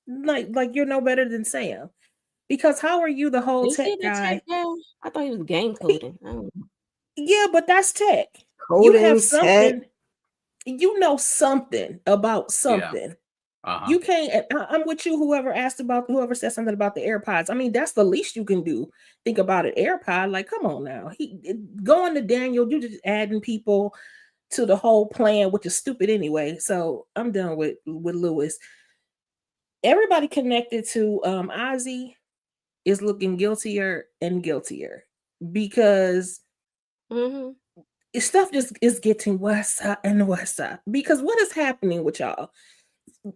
C: like you're no better than Sam. Because how are you the whole
D: Is he
C: tech
D: the
C: guy?
D: tech guy? I thought he was game coding. I don't know.
C: Yeah, but that's tech.
A: Coding,
C: You have
A: tech.
C: something. You know something about something. You can't. I'm with you. Whoever said something about the AirPods. I mean, that's the least you can do. Think about it. AirPod. Like, come on now. Going to Daniel. You're just adding people to the whole plan, which is stupid anyway. So I'm done with Lewis. Everybody connected to Ozzy is looking guiltier and guiltier because stuff just is getting worse and worse. Because what is happening with y'all?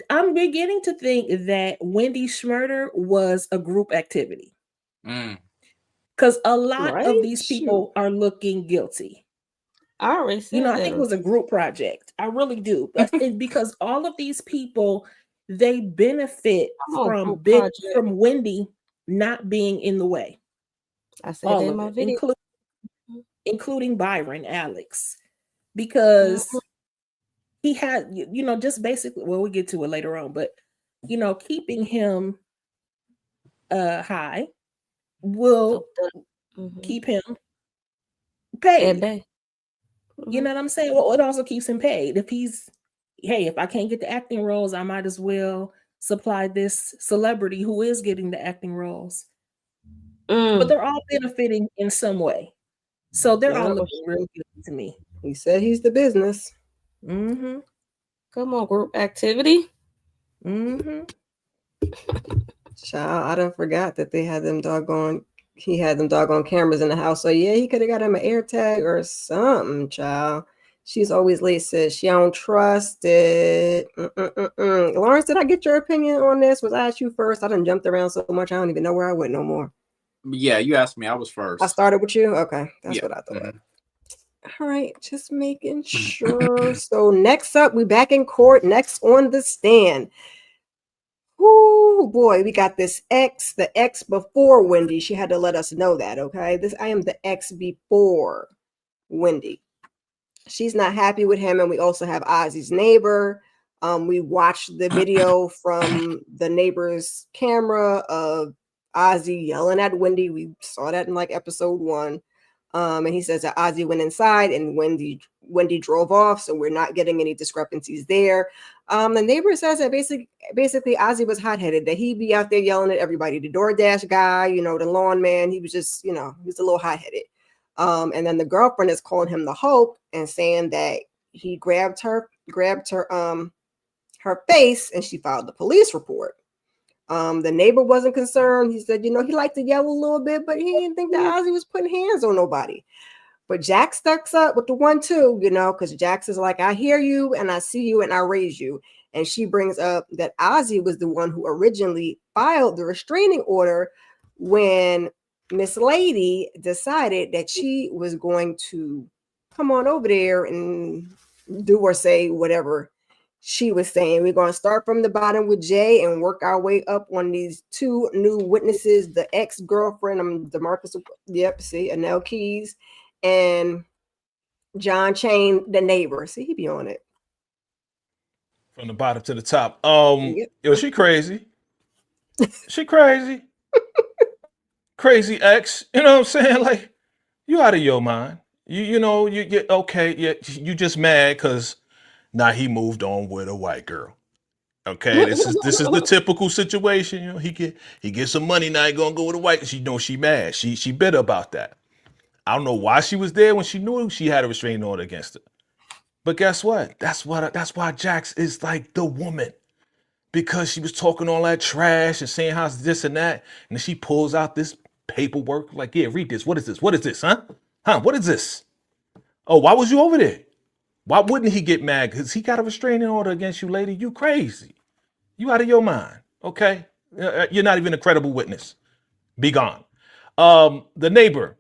C: I'm beginning to think that Wendy's murder was a group activity. Because a lot of these people are looking guilty.
D: I already said
C: I think it was a group project. I really do. Because all of these people, they benefit from Wendy not being in the way.
D: I said all in my video.
C: Including Byron, Alex. Because he had, just basically, well, we'll get to it later on, but, keeping him high will keep him paid. You know what I'm saying? Well, it also keeps him paid. If I can't get the acting roles, I might as well supply this celebrity who is getting the acting roles. But they're all benefiting in some way. So they're all looking real good to me.
A: He said he's the business.
D: Come on, group activity.
A: Child, I done forgot that he had them doggone cameras in the house. So yeah, he could have got him an air tag or something, child. She's always late, says she don't trust it. Lawrence, did I get your opinion on this? Was I asked you first? I done jumped around so much I don't even know where I went no more.
B: Yeah, you asked me. I was first.
A: I started with you? Okay, that's what I thought. All right, just making sure. So next up, we back in court. Next on the stand. Oh boy, we got this ex, the ex before Wendy. She had to let us know that, okay? I am the ex before Wendy. She's not happy with him, and we also have Ozzy's neighbor. We watched the video from the neighbor's camera of Ozzy yelling at Wendy. We saw that in like episode 1. And he says that Ozzy went inside and Wendy drove off, so we're not getting any discrepancies there. The neighbor says that basically Ozzy was hot-headed, that he'd be out there yelling at everybody. The DoorDash guy, the lawn man, he was just, he was a little hot-headed. And then the girlfriend is calling him the Hulk and saying that he grabbed her face, and she filed the police report. The neighbor wasn't concerned. He said, he liked to yell a little bit, but he didn't think that Ozzy was putting hands on nobody. But Jack stucks up with the 1-2, because Jax is like, I hear you and I see you and I raise you. And she brings up that Ozzy was the one who originally filed the restraining order when Miss Lady decided that she was going to come on over there and do or say whatever she was saying. We're going to start from the bottom with Jay and work our way up on these 2 new witnesses, the ex-girlfriend, DeMarcus, Anel Keys, and John Chain, the neighbor. See, he be on it.
E: From the bottom to the top.
A: Yep.
E: Yo, she crazy. She crazy. Crazy ex. You know what I'm saying? Like, you out of your mind. You know, you get okay, yeah, you just mad because now he moved on with a white girl. Okay, this is the typical situation. You know, he gets some money now. He gonna go with a white. She know she mad. She bitter about that. I don't know why she was there when she knew she had a restraining order against her. But guess what? That's why Jax is like the woman, because she was talking all that trash and saying how's this and that, and then she pulls out this paperwork like, yeah, read this. What is this? What is this? Huh? Huh? What is this? Oh, why was you over there? Why wouldn't he get mad? Because he got a restraining order against you, lady. You crazy. You out of your mind. Okay? You're not even a credible witness. Be gone. The neighbor.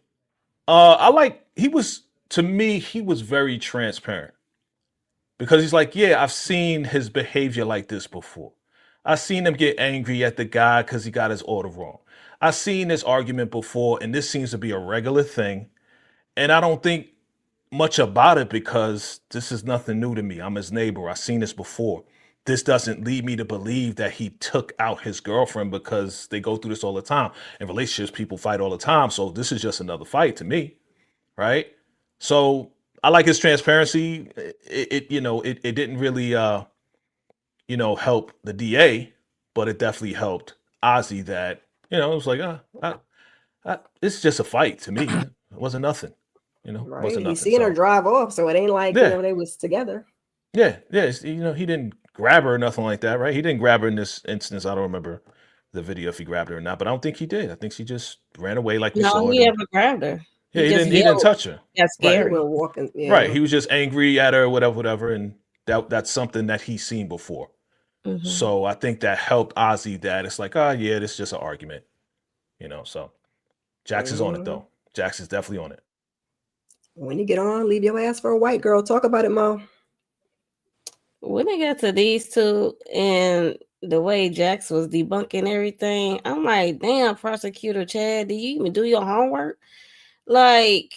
E: To me, he was very transparent. Because he's like, yeah, I've seen his behavior like this before. I've seen him get angry at the guy because he got his order wrong. I've seen this argument before, and this seems to be a regular thing. And I don't think much about it because this is nothing new to me. I'm his neighbor. I've seen this before. This doesn't lead me to believe that he took out his girlfriend, because they go through this all the time. In relationships, people fight all the time. So this is just another fight to me, right? So I like his transparency. It didn't really help the DA, but it definitely helped Ozzy. That it was like it's just a fight to me. It wasn't nothing.
A: Right.
E: Wasn't nothing.
A: He's seeing her drive off, so it ain't like
E: Yeah.
A: they was together.
E: Yeah. He didn't grab her or nothing like that, right? He didn't grab her in this instance. I don't remember the video if he grabbed her or not, but I don't think he did. I think she just ran away like we saw
D: No,
E: her.
D: he never grabbed her.
E: Yeah, he didn't touch her.
D: That's
A: They
D: scary.
A: were walking. Yeah.
E: Right. He was just angry at her, whatever, and that's something that he's seen before.
D: Mhm.
E: So I think that helped Ozzy, that it's like, yeah, this is just an argument. So Jax is on it though. Jax is definitely on it.
A: When you get on, leave your ass for a white girl. Talk about it, Mo.
D: When it got to these two and the way Jax was debunking everything, I'm like, damn, Prosecutor Chad, do you even do your homework? Like,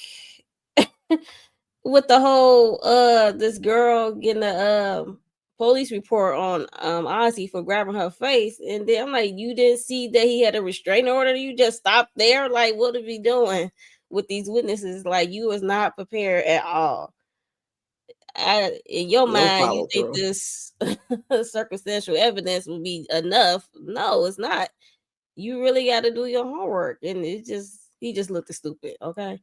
D: with the whole this girl getting a police report on Ozzy for grabbing her face, and then I'm like, you didn't see that he had a restraining order? You just stopped there? Like, what are we doing with these witnesses? Like, you was not prepared at all. In your mind, you think this circumstantial evidence would be enough? No, it's not. You really got to do your homework, and he just looked stupid. Okay,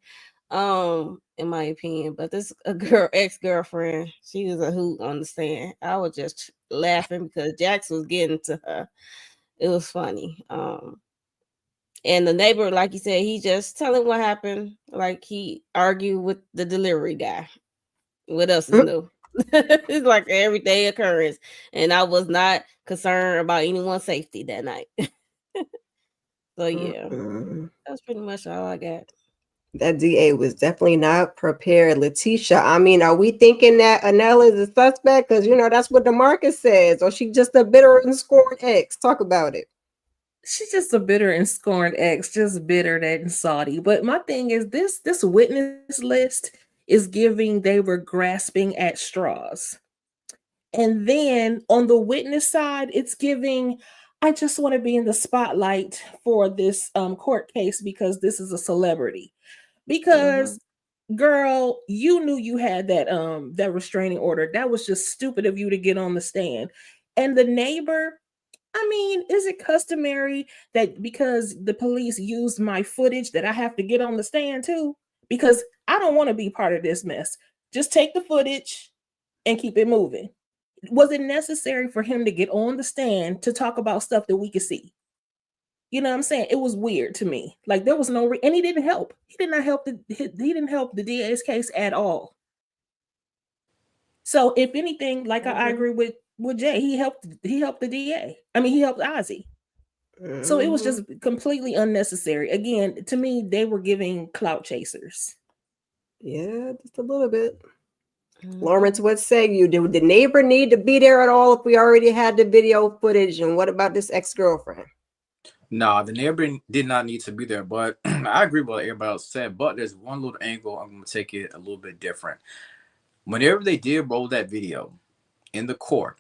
D: in my opinion. But this ex-girlfriend, she was a hoot on the stand. I was just laughing because Jax was getting to her. It was funny. And the neighbor, like you said, he just telling what happened. Like, he argued with the delivery guy. What else is new? It's like everyday occurrence, and I was not concerned about anyone's safety that night. So yeah, that's pretty much all I got.
A: That DA was definitely not prepared. Letitia, I mean, are we thinking that Anela is a suspect? Because that's what the market says, or she just a bitter and scorned ex? Talk about it.
C: She's just a bitter and scorned ex, just bitter and salty. But my thing is, this witness list is giving they were grasping at straws. And then on the witness side, it's giving, I just want to be in the spotlight for this court case because this is a celebrity. Because girl, you knew you had that restraining order. That was just stupid of you to get on the stand. And the neighbor, I mean, is it customary that because the police used my footage that I have to get on the stand too? Because I don't want to be part of this mess. Just take the footage and keep it moving. Was it necessary for him to get on the stand to talk about stuff that we could see? You know what I'm saying? It was weird to me. Like, there was no and he didn't help. He did not help he didn't help the DA's case at all. So if anything, like I agree with Jay, he helped the DA. I mean, he helped Ozzy. So it was just completely unnecessary. Again, to me, they were giving clout chasers.
A: Yeah, just a little bit. Lawrence, what say you? Did the neighbor need to be there at all if we already had the video footage? And what about this ex-girlfriend?
B: No, the neighbor did not need to be there, but I agree with what everybody else said. But there's one little angle I'm going to take it a little bit different. Whenever they did roll that video in the court,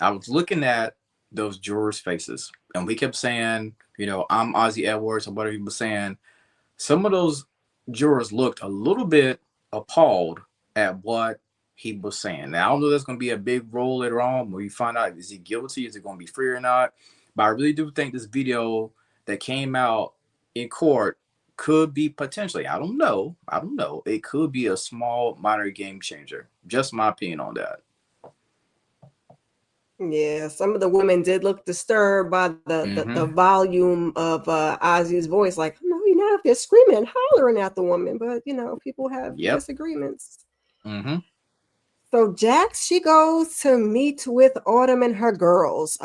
B: I was looking at those jurors' faces, and we kept saying, I'm Ozzy Edwards, or whatever he was saying. Some of those jurors looked a little bit appalled at what he was saying. Now, I don't know if that's going to be a big role later on when we find out, is he guilty? Is it going to be free or not? But I really do think this video that came out in court could be potentially, I don't know. It could be a small, minor game changer. Just my opinion on that.
A: Yeah, some of the women did look disturbed by the volume of Ozzy's voice. Like, no, you're not up there screaming and hollering at the woman, but people have disagreements.
B: Mm-hmm.
A: So Jax, she goes to meet with Autumn and her girls.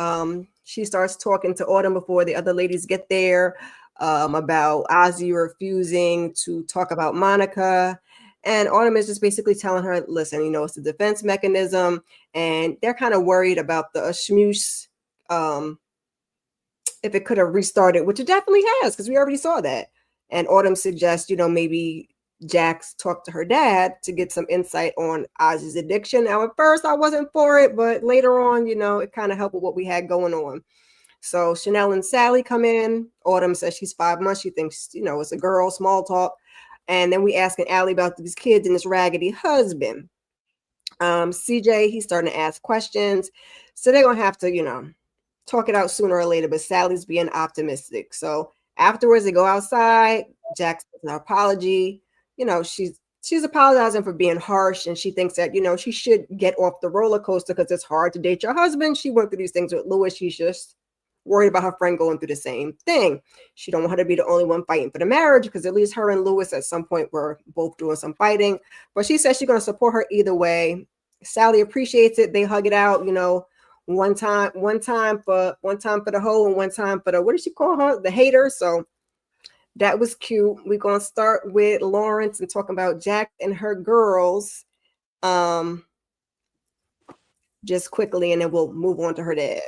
A: She starts talking to Autumn before the other ladies get there about Ozzy refusing to talk about Monica. And Autumn is just basically telling her, listen, it's a defense mechanism, and they're kind of worried about the schmooze, if it could have restarted, which it definitely has, because we already saw that. And Autumn suggests, maybe Jax talked to her dad to get some insight on Ozzy's addiction. Now, at first, I wasn't for it, but later on, it kind of helped with what we had going on. So Chanel and Sally come in. Autumn says she's 5 months. She thinks, it's a girl, small talk. And then we asking Allie about these kids and this raggedy husband. CJ, he's starting to ask questions. So they're going to have to, talk it out sooner or later. But Sally's being optimistic. So afterwards, they go outside. Jax gives an apology. She's apologizing for being harsh. And she thinks that, she should get off the roller coaster because it's hard to date your husband. She went through these things with Lewis. She's just worried about her friend going through the same thing. She don't want her to be the only one fighting for the marriage, because at least her and Lewis at some point were both doing some fighting. But she says she's going to support her either way. Sally appreciates it. They hug it out, one time for the hoe and one time for the, what did she call her? The hater. So that was cute. We're going to start with Lawrence and talking about Jack and her girls just quickly, and then we'll move on to her dad.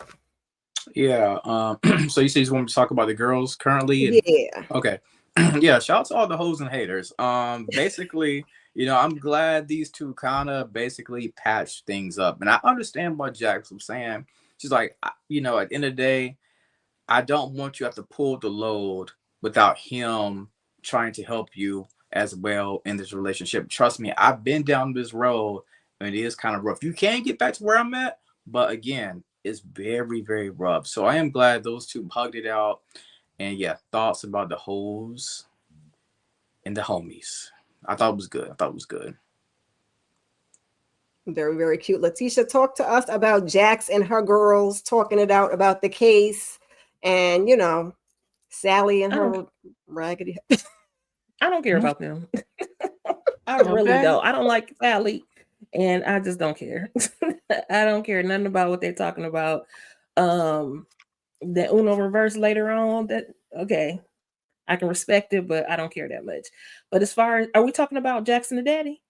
B: Yeah. So you say you want to talk about the girls currently?
A: Yeah.
B: Okay. Yeah. Shout out to all the hoes and haters. Basically, I'm glad these two kind of basically patched things up, and I understand what Jax was saying. She's like, at the end of the day, I don't want you to have to pull the load without him trying to help you as well in this relationship. Trust me, I've been down this road, and it is kind of rough. You can get back to where I'm at, but again, it's very, very rough. So I am glad those two hugged it out. And yeah, thoughts about the hoes and the homies. I thought it was good.
A: Very, very cute. Letitia, talk to us about Jax and her girls talking it out about the case, and Sally and her raggedy.
C: I don't care about them. I really don't. I don't like Sally, and I just don't care. I don't care nothing about what they're talking about. The Uno reverse later on, okay, I can respect it, but I don't care that much. But as far as, are we talking about Jackson the daddy?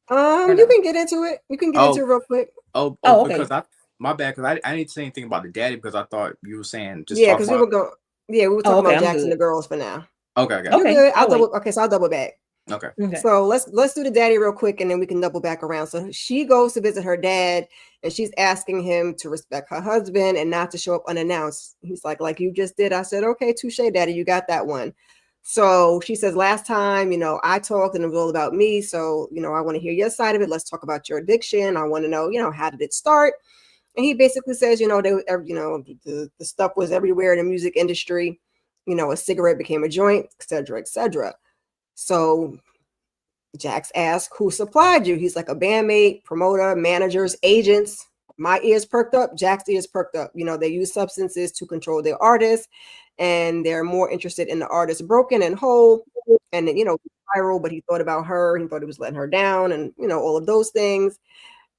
A: You can get into it. You can get into it real quick.
B: Okay. Because my bad, because I didn't say anything about the daddy, because I thought you were saying just
A: because we were talking about Jackson the girls for now.
B: Okay.
A: So I'll double back.
B: Okay.
A: So let's do the daddy real quick, and then we can double back around. So she goes to visit her dad, and she's asking him to respect her husband and not to show up unannounced. He's like you just did. I said, okay, touche, daddy, you got that one. So she says, last time, I talked and it was all about me. So, I want to hear your side of it. Let's talk about your addiction. I want to know, how did it start? And he basically says, the stuff was everywhere in the music industry. A cigarette became a joint, et cetera, et cetera. So Jax asked, who supplied you? He's like, a bandmate, promoter, managers, agents. My ears perked up. Jax's ears perked up. They use substances to control their artists, and they're more interested in the artist broken and whole. And then, viral, but he thought about her. He thought he was letting her down, and all of those things.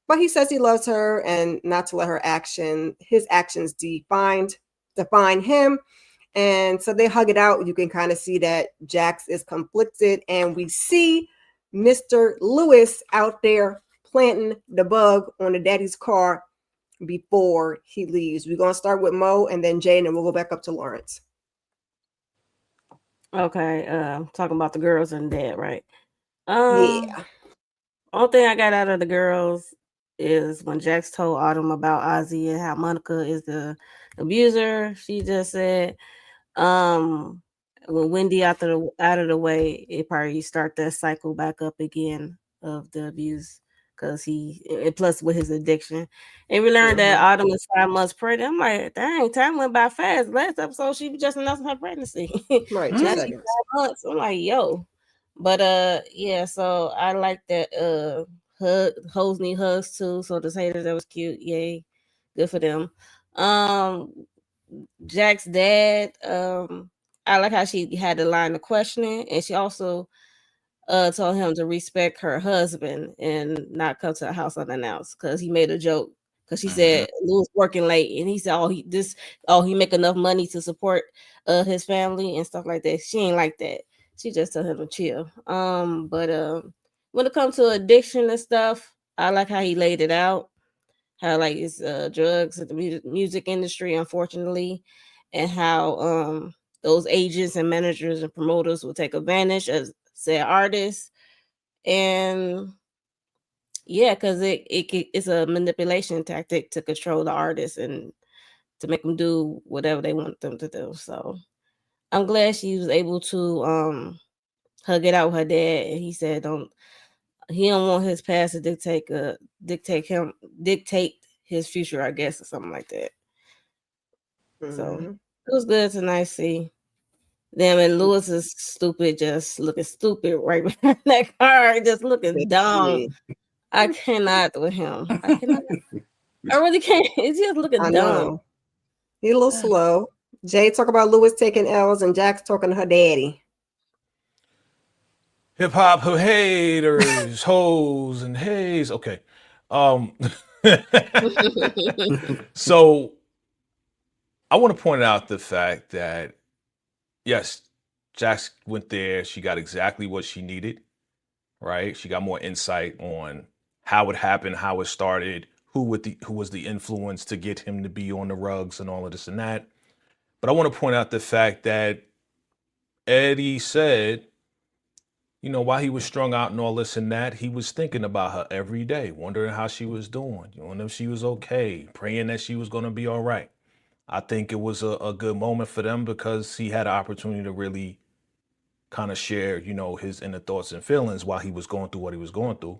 A: But he says he loves her, and not to let his actions define him. And so they hug it out. You can kind of see that Jax is conflicted, and we see Mr. Lewis out there planting the bug on the daddy's car before he leaves. We're going to start with Mo and then Jay, and then we'll go back up to Lawrence.
D: Okay. Talking about the girls and dad, right?
A: Yeah.
D: Only thing I got out of the girls, is when Jax told Autumn about Ozzy and how Monica is the abuser. She just said, when Wendy out of the way, it probably start that cycle back up again of the abuse because and plus with his addiction. And we learned that Autumn is 5 months pregnant. I'm like, dang, time went by fast. Last episode, she just announcing her pregnancy.
A: Right,
D: Now
A: 2
D: she's 5
A: seconds.
D: months. I'm like, yo. But yeah, so I like that hoes need hugs too. So the haters, that was cute. Yay. Good for them. Jack's dad, I like how she had the line of questioning, and she also told him to respect her husband and not come to the house unannounced because he made a joke. Because she said Louis working late, and he said, he make enough money to support his family and stuff like that. She ain't like that. She just told him to chill. But when it comes to addiction and stuff, I like how he laid it out. How like it's drugs at the music industry, unfortunately, and how those agents and managers and promoters will take advantage of said artists, and yeah, because it's a manipulation tactic to control the artists and to make them do whatever they want them to do. So I'm glad she was able to hug it out with her dad, and he said he don't want his past to dictate his future, I guess, or something like that. So it was good to nice see them, and Louis is stupid, just looking stupid right behind that car, just looking dumb. I cannot with him. I cannot. I really can't. It's just looking
A: I
D: dumb.
A: know. He's a little slow. Jay talk about Louis taking L's and Jack's talking to her daddy.
E: Hip hop haters, hoes, and haze. Okay. So I want to point out the fact that yes, Jax went there. She got exactly what she needed, right? She got more insight on how it happened, how it started, who was the influence to get him to be on the rugs and all of this and that. But I want to point out the fact that Eddie said, you know, while he was strung out and all this and that, he was thinking about her every day, wondering how she was doing, wondering if she was okay, praying that she was going to be all right. I think it was a good moment for them because he had an opportunity to really kind of share, you know, his inner thoughts and feelings while he was going through what he was going through,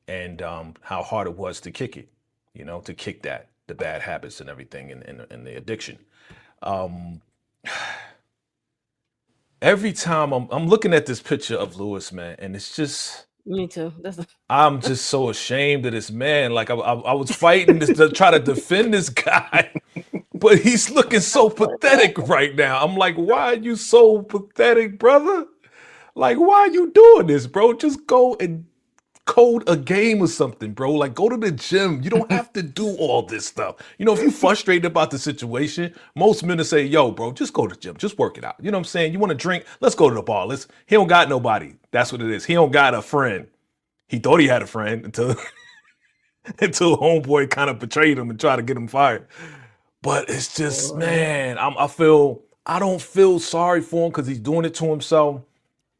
E: and how hard it was to kick it, you know, to kick the bad habits and everything and the addiction. Every time I'm looking at this picture of Louis, man, and it's just
D: Me too.
E: I'm just so ashamed of this man. Like I was fighting to try to defend this guy, but he's looking so pathetic right now. I'm like, why are you so pathetic, brother? Like, why are you doing this, bro? Just go and code a game or something, bro. Like, go to the gym. You don't have to do all this stuff. You know, if you're frustrated about the situation, most men will say, yo, bro, just go to the gym. Just work it out. You know what I'm saying? You want to drink? Let's go to the bar. He don't got nobody. That's what it is. He don't got a friend. He thought he had a friend until homeboy kind of betrayed him and tried to get him fired. But it's just, man, I don't feel sorry for him because he's doing it to himself,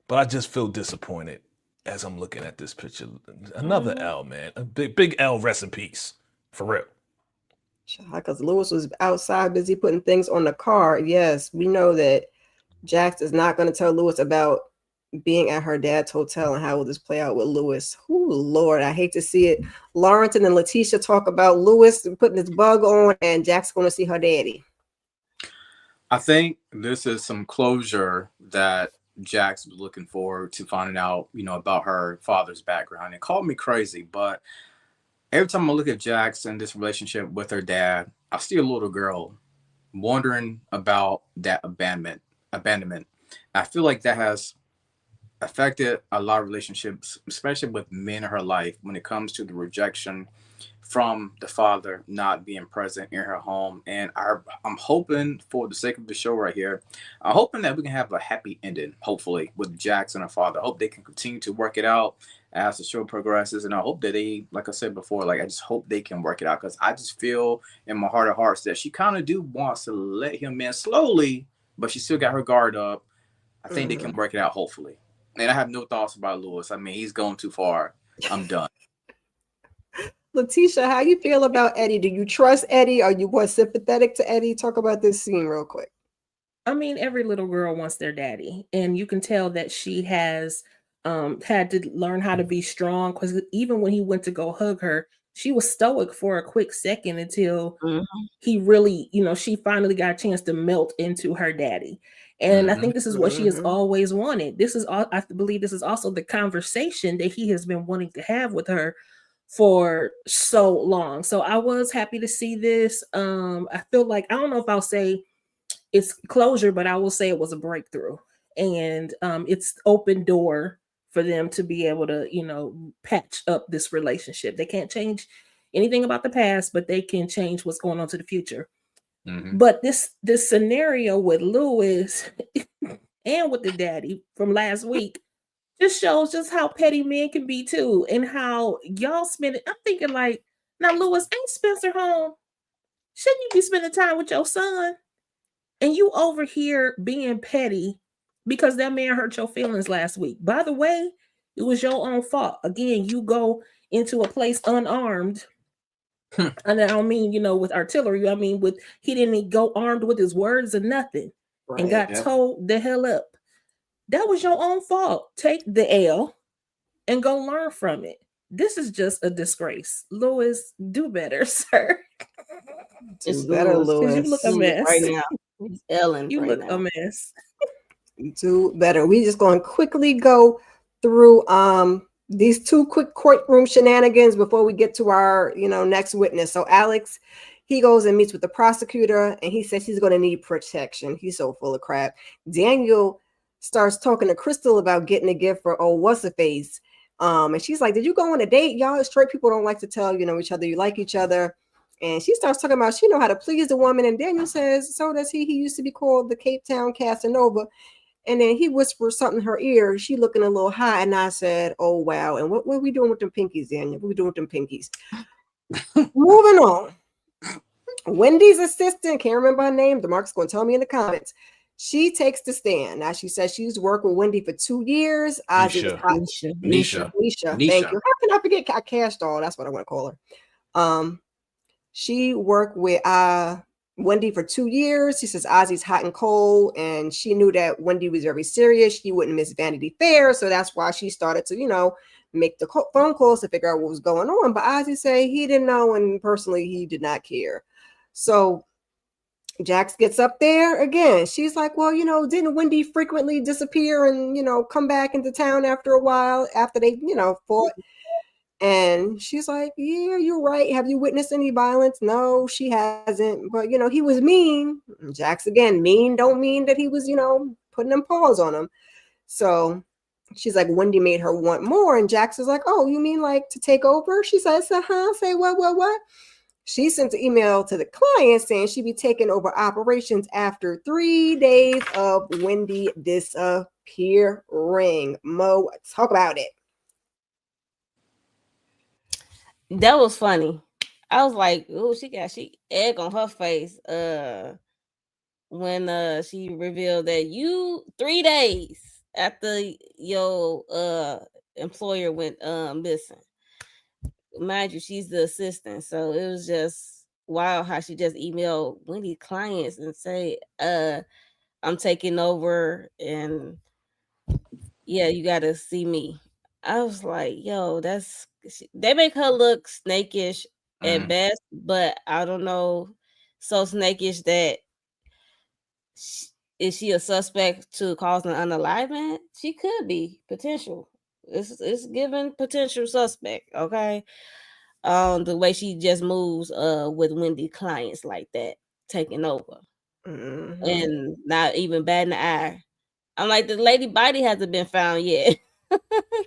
E: but I just feel disappointed as I'm looking at this picture. Another L, man. A big L, rest in peace. For real.
A: Because Louis was outside busy putting things on the car. Yes, we know that Jax is not going to tell Louis about being at her dad's hotel and how will this play out with Louis. Oh, Lord, I hate to see it. Lawrence and Letitia talk about Louis putting his bug on and Jack's going to see her daddy.
B: I think this is some closure that Jax was looking forward to finding out, you know, about her father's background. It called me crazy, but every time I look at Jax and this relationship with her dad, I see a little girl wondering about that abandonment. I feel like that has affected a lot of relationships, especially with men in her life, when it comes to the rejection from the father not being present in her home. And I'm hoping, for the sake of the show right here, I'm hoping that we can have a happy ending, hopefully, with Jax and her father. I hope they can continue to work it out as the show progresses. And I hope that they, like I said before, I just hope they can work it out, because I just feel in my heart of hearts that she kind of wants to let him in slowly, but she still got her guard up. I think they can work it out, hopefully. And I have no thoughts about Louis. I mean, he's going too far. I'm done.
A: Letitia, how you feel about Eddie? Do you trust Eddie? Are you more sympathetic to Eddie? Talk about this scene real quick.
C: I mean, every little girl wants their daddy, and you can tell that she has had to learn how to be strong, because even when he went to go hug her, she was stoic for a quick second until he really, she finally got a chance to melt into her daddy. And I think this is what she has always wanted. This is all, I believe this is also the conversation that he has been wanting to have with her for so long. So I was happy to see this. I feel like, I don't know if I'll say it's closure, but I will say it was a breakthrough, and it's open door for them to be able to, patch up this relationship. They can't change anything about the past, but they can change what's going on to the future. But this scenario with Lewis and with the daddy from last week just shows just how petty men can be too, and how y'all spend it. I'm thinking like, now Lewis, ain't Spencer home? Shouldn't you be spending time with your son? And you over here being petty because that man hurt your feelings last week. By the way, it was your own fault. Again, you go into a place unarmed. And I don't mean, with artillery. I mean, he didn't go armed with his words or nothing, and got told the hell up. That was your own fault. Take the L and go learn from it. This is just a disgrace. Lewis, do better, sir.
A: Do better, Lewis.
C: You look a mess.
D: Right now. He's Ellen.
C: You
D: right
C: look
D: now.
C: a mess.
A: Do better. We just going to quickly go through these two quick courtroom shenanigans before we get to our next witness. So Alex, he goes and meets with the prosecutor, and he says he's going to need protection. He's so full of crap. Daniel starts talking to Crystal about getting a gift for what's her face, and she's like, did you go on a date? Y'all straight people don't like to tell each other you like each other. And she starts talking about she know how to please the woman. And Daniel says, so does he. He used to be called the Cape Town Casanova. And then he whispers something in her ear. She looking a little high. And I said, oh, wow. And what are we doing with them pinkies, Daniel? What are we doing with them pinkies? Moving on. Wendy's assistant, can't remember her name. DeMarc's going to tell me in the comments. She takes the stand. Now, she says she's worked with Wendy for 2 years.
B: Nisha.
A: Thank you. How can I forget Cash Doll? That's what I want to call her. She worked with Wendy for 2 years. She says Ozzy's hot and cold, and she knew that Wendy was very serious. She wouldn't miss Vanity Fair, so that's why she started to, make the phone calls to figure out what was going on. But Ozzy say he didn't know, and personally, he did not care. So Jax gets up there again. She's like, well, didn't Wendy frequently disappear and, come back into town after a while after they, fought? And she's like, yeah, you're right. Have you witnessed any violence? No, she hasn't. But, he was mean. Jax, again, mean don't mean that he was, putting them paws on him. So she's like, Wendy made her want more. And Jax is like, oh, you mean like to take over? She says, say what? She sent an email to the client saying she'd be taking over operations after 3 days of Wendy disappearing. Mo, talk about it.
D: That was funny. I was like, oh, she egg on her face when she revealed that 3 days after your employer went missing. Mind you, she's the assistant, so it was just wild how she just emailed Wendy clients and say, I'm taking over, and yeah, you gotta see me. I was like, yo, they make her look snakish at best, but I don't know, so snakish that is she a suspect to causing an unalivement? She could be potential. It's given potential suspect, okay? The way she just moves with Wendy clients like that, taking over. And not even batting an eye. I'm like, the lady body hasn't been found yet.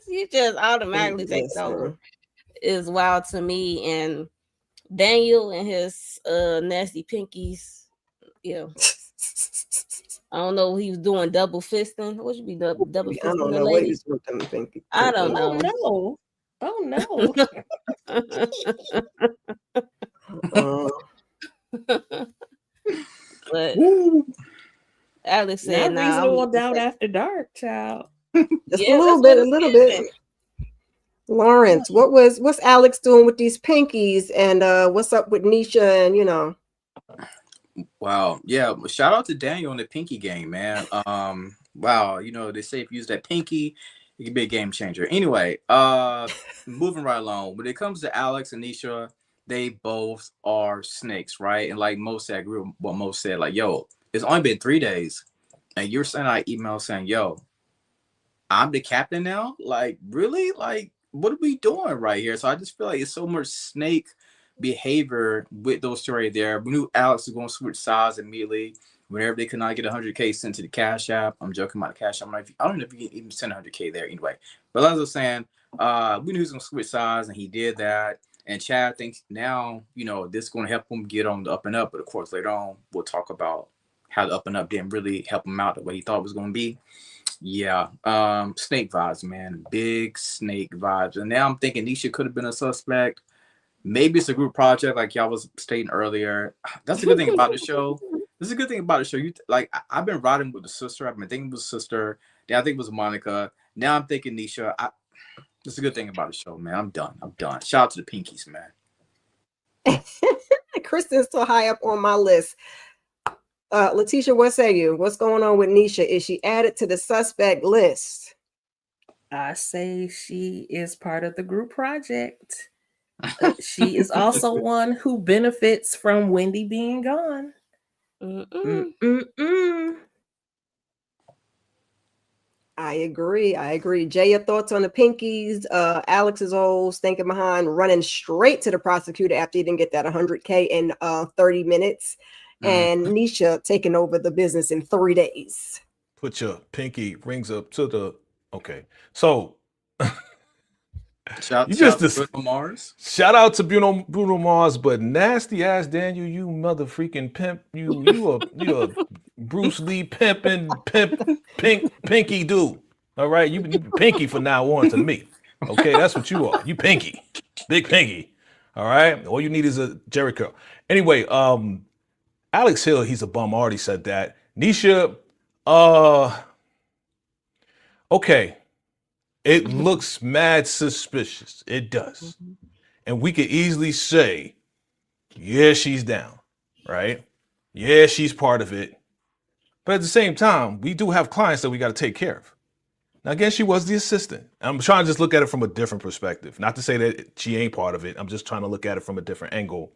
D: She just automatically takes over. Is wild to me. And Daniel and his nasty pinkies, I don't know. He was doing double fisting. What should be double fisting?
A: I don't know what he's doing. Pinky.
D: I don't know.
C: Oh
D: no. But Alex said,
C: "Now reasonable doubt after dark, child."
A: Just a little bit. Lawrence, what's Alex doing with these pinkies, and what's up with Nisha, and
B: Wow. Yeah. Shout out to Daniel in the pinky game, man. Wow. They say if you use that pinky, it can be a game changer. Anyway, moving right along. When it comes to Alex and Nisha, they both are snakes, right? And like Mo said, I agree with what Mo said. Like, yo, it's only been 3 days, and you're sending out email saying, yo, I'm the captain now? Like, really? Like, what are we doing right here? So I just feel like it's so much snake behavior with those two right there. We knew Alex was going to switch sides immediately whenever they could not get 100K sent to the Cash App. I'm joking about the Cash App. I don't know if you can even send 100K there anyway. But as I was saying, we knew he was going to switch sides, and he did that. And Chad thinks now, this is going to help him get on the up and up. But of course, later on, we'll talk about how the up and up didn't really help him out the way he thought it was going to be. Yeah, snake vibes, man. Big snake vibes. And now I'm thinking Nisha could have been a suspect. Maybe it's a group project, like y'all was stating earlier. That's a good thing about the show. This is a good thing about the show. I've been riding with the sister. I've been thinking with the sister. Then I think it was Monica. Now I'm thinking Nisha. This is a good thing about the show, man. I'm done. Shout out to the Pinkies, man.
A: Kristen's so high up on my list. Letitia, what say you? What's going on with Nisha? Is she added to the suspect list?
C: I say she is part of the group project. She is also one who benefits from Wendy being gone.
A: I agree. Jay, your thoughts on the Pinkies? Alex is old, stinking behind, running straight to the prosecutor after he didn't get that 100K in 30 minutes. And Nisha taking over the business in 3 days.
E: Put your pinky rings up to the. Okay, so
B: Shout out to Bruno Mars.
E: Shout out to Bruno Mars, but nasty ass Daniel, you mother freaking pimp, you a Bruce Lee pimping pinky dude. All right, you pinky from now on to me. Okay, that's what you are. You pinky, big pinky. All right, all you need is a Jerry curl. Anyway, Alex Hill, he's a bum. I already said that. Nisha, okay. It looks mad suspicious. It does. And we could easily say, yeah, she's down, right? Yeah, she's part of it. But at the same time, we do have clients that we got to take care of. Now, again, she was the assistant. I'm trying to just look at it from a different perspective. Not to say that she ain't part of it. I'm just trying to look at it from a different angle.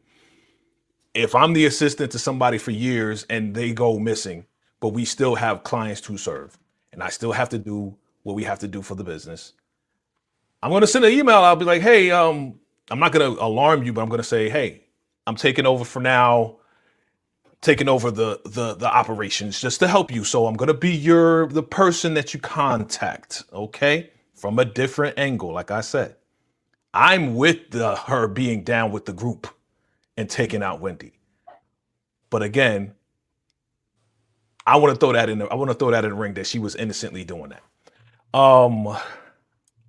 E: If I'm the assistant to somebody for years and they go missing, but we still have clients to serve, and I still have to do what we have to do for the business, I'm going to send an email. I'll be like, hey, I'm not going to alarm you, but I'm going to say, hey, I'm taking over for now, taking over the operations just to help you. So I'm going to be the person that you contact, okay? From a different angle, like I said. I'm with her being down with the group and taking out Wendy. But again, I want to throw that in the ring that she was innocently doing that.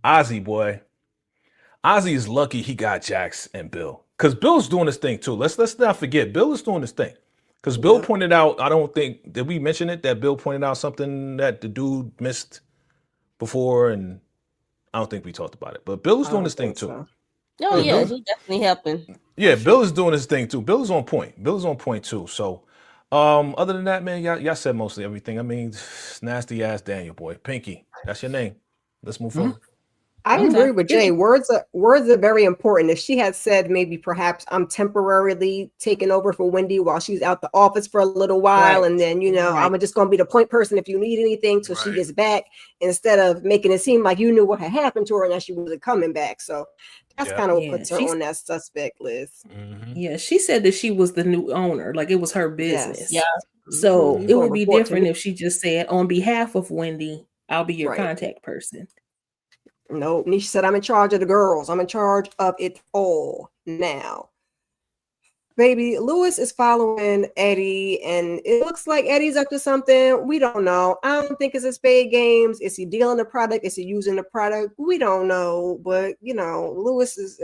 E: Ozzy, boy. Ozzy is lucky he got Jax and Bill. Because Bill's doing this thing too. Let's not forget, Bill is doing this thing. Because Bill pointed out, did we mention it? That Bill pointed out something that the dude missed before, and I don't think we talked about it. But Bill is doing this thing too.
D: So. Oh, yeah, he's definitely helping.
E: Yeah, Bill is doing his thing too. Bill is on point. Too. So, other than that, man, y'all said mostly everything. I mean, nasty ass Daniel, boy. Pinky, that's your name. Let's move forward.
A: I agree with Jay. Words are very important. If she had said maybe perhaps I'm temporarily taking over for Wendy while she's out the office for a little while, and then I'm just going to be the point person if you need anything till she gets back, instead of making it seem like you knew what had happened to her and that she wasn't coming back. So that's kind of what puts her on that suspect list.
C: Yeah, she said that she was the new owner, like it was her business.
D: Yes.
C: Yeah. So it would be different if she just said, on behalf of Wendy, I'll be your contact person.
A: No, Nisha said, I'm in charge of the girls. I'm in charge of it all now. Baby, Lewis is following Eddie, and it looks like Eddie's up to something. We don't know. I don't think it's a spade games. Is he dealing the product? Is he using the product? We don't know. But, Lewis is...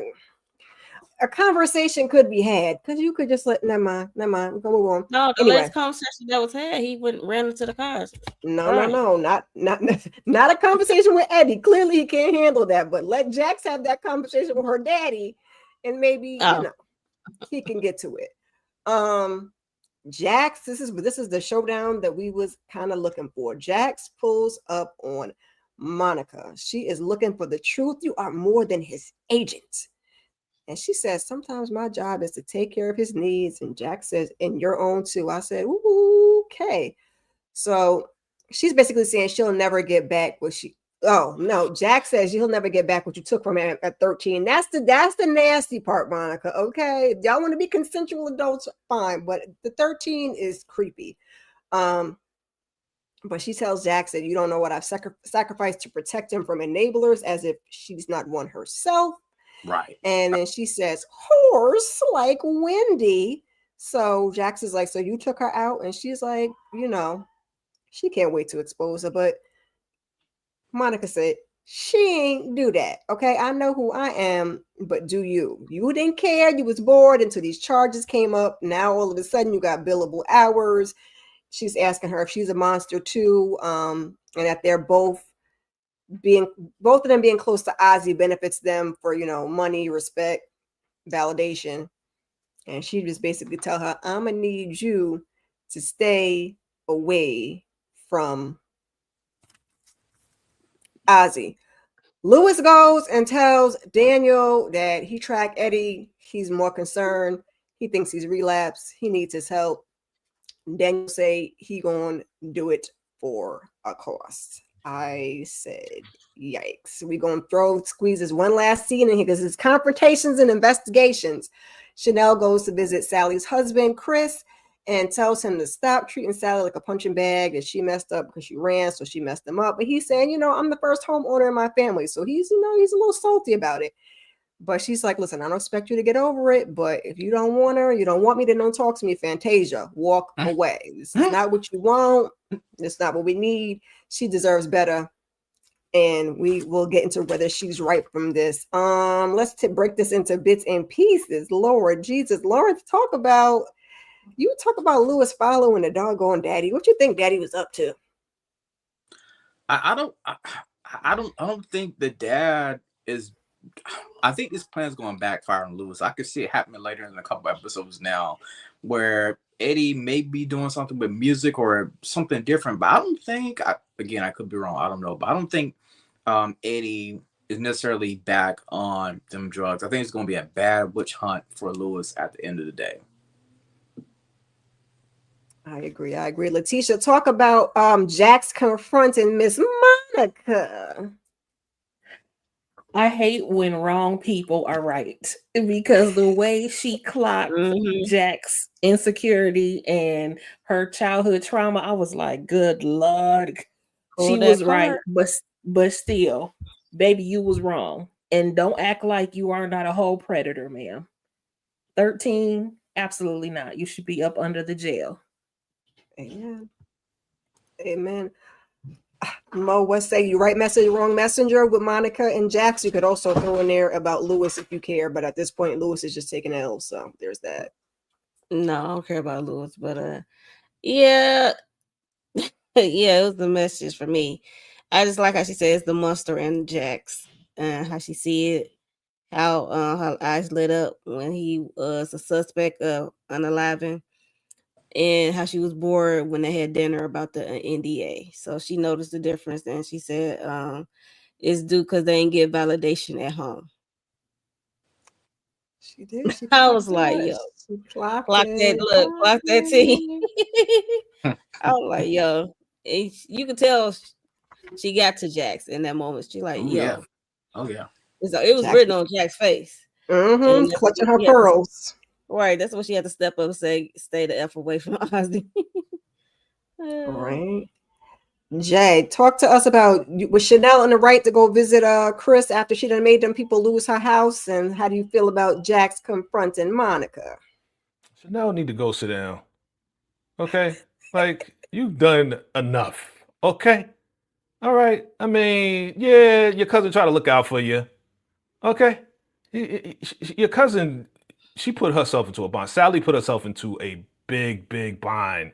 A: a conversation could be had because you could just let. Never mind. We're gonna move on.
D: No, the
A: Anyway.
D: last conversation that was had, he ran into the cars.
A: No,
D: Right.
A: not a conversation with Eddie. Clearly, he can't handle that. But let Jax have that conversation with her daddy, and maybe he can get to it. Jax, this is the showdown that we was kind of looking for. Jax pulls up on Monica. She is looking for the truth. You are more than his agent. And she says, sometimes my job is to take care of his needs. And Jax says, and your own too. I said, ooh, okay. So she's basically saying she'll never get back what she. Oh no, Jax says he'll never get back what you took from him at 13. That's the nasty part, Monica. Okay, if y'all want to be consensual adults, fine, but the 13 is creepy. But she tells Jax that you don't know what I've sacrificed to protect him from enablers, as if she's not one herself.
B: Right.
A: And then she says, horse like Wendy. So Jax is like, so you took her out? And she's like, she can't wait to expose her. But Monica said, she ain't do that. Okay, I know who I am, but do you? You didn't care. You was bored until these charges came up. Now all of a sudden you got billable hours. She's asking her if she's a monster too, and that they're both of them being close to Ozzy benefits them for money, respect, validation. And she just basically tell her, I'm gonna need you to stay away from Ozzy. Lewis goes and tells Daniel that he tracked Eddie. He's more concerned. He thinks he's relapsed. He needs his help. Daniel say he gonna do it for a cost. I said, yikes. We gonna squeeze this one last scene in here because it's confrontations and investigations. Chanel goes to visit Sally's husband, Chris, and tells him to stop treating Sally like a punching bag, that she messed up because she ran, so she messed him up. But he's saying, I'm the first homeowner in my family, so he's a little salty about it. But she's like, listen, I don't expect you to get over it, but if you don't want her, you don't want me, then don't talk to me, Fantasia. Walk away. This is not what you want. It's not what we need. She deserves better. And we will get into whether she's right from this. Let's break this into bits and pieces. Lord Jesus, Lawrence, talk about Lewis following the doggone daddy. What you think daddy was up to?
B: I don't think the dad is. I think this plan is going to backfire on Lewis. I could see it happening later in a couple episodes now, where Eddie may be doing something with music or something different. But I don't think. Again, I could be wrong. I don't know. But I don't think Eddie is necessarily back on them drugs. I think it's going to be a bad witch hunt for Lewis at the end of the day.
A: I agree. Letitia, talk about Jax confronting Miss Monica.
C: I hate when wrong people are right, because the way she clocked Jack's insecurity and her childhood trauma, I was like, good Lord. She was right, but still, baby, you was wrong. And don't act like you are not a whole predator, ma'am. 13, absolutely not. You should be up under the jail.
A: Amen. Mo, what say you? Right message, wrong messenger with Monica and Jax. You could also throw in there about Lewis if you care, but at this point, Lewis is just taking L, so there's that.
D: No, I don't care about Lewis, but yeah, it was the message for me. I just like how she says the monster and Jax, and how she see it, how her eyes lit up when he was a suspect of unaliving, and how she was bored when they had dinner about the NDA. So she noticed the difference, and she said it's due because they didn't get validation at home.
A: She did.
D: I was like, yo, clock that T. I was like, yo, you could tell she got to Jax in that moment. She like, yo.
B: Oh yeah.
D: It was written on Jax's face.
A: Clutching her pearls.
D: Right, that's what she had to step up and say, stay the F away from Ozzy.
A: Right. Jay, talk to us about, was Chanel in the right to go visit Chris after she done made them people lose her house? And how do you feel about Jax confronting Monica?
E: Chanel need to go sit down. Okay? Like, you've done enough. Okay? All right. I mean, yeah, your cousin tried to look out for you. Okay? Your cousin, she put herself into a bind. Sally put herself into a big bind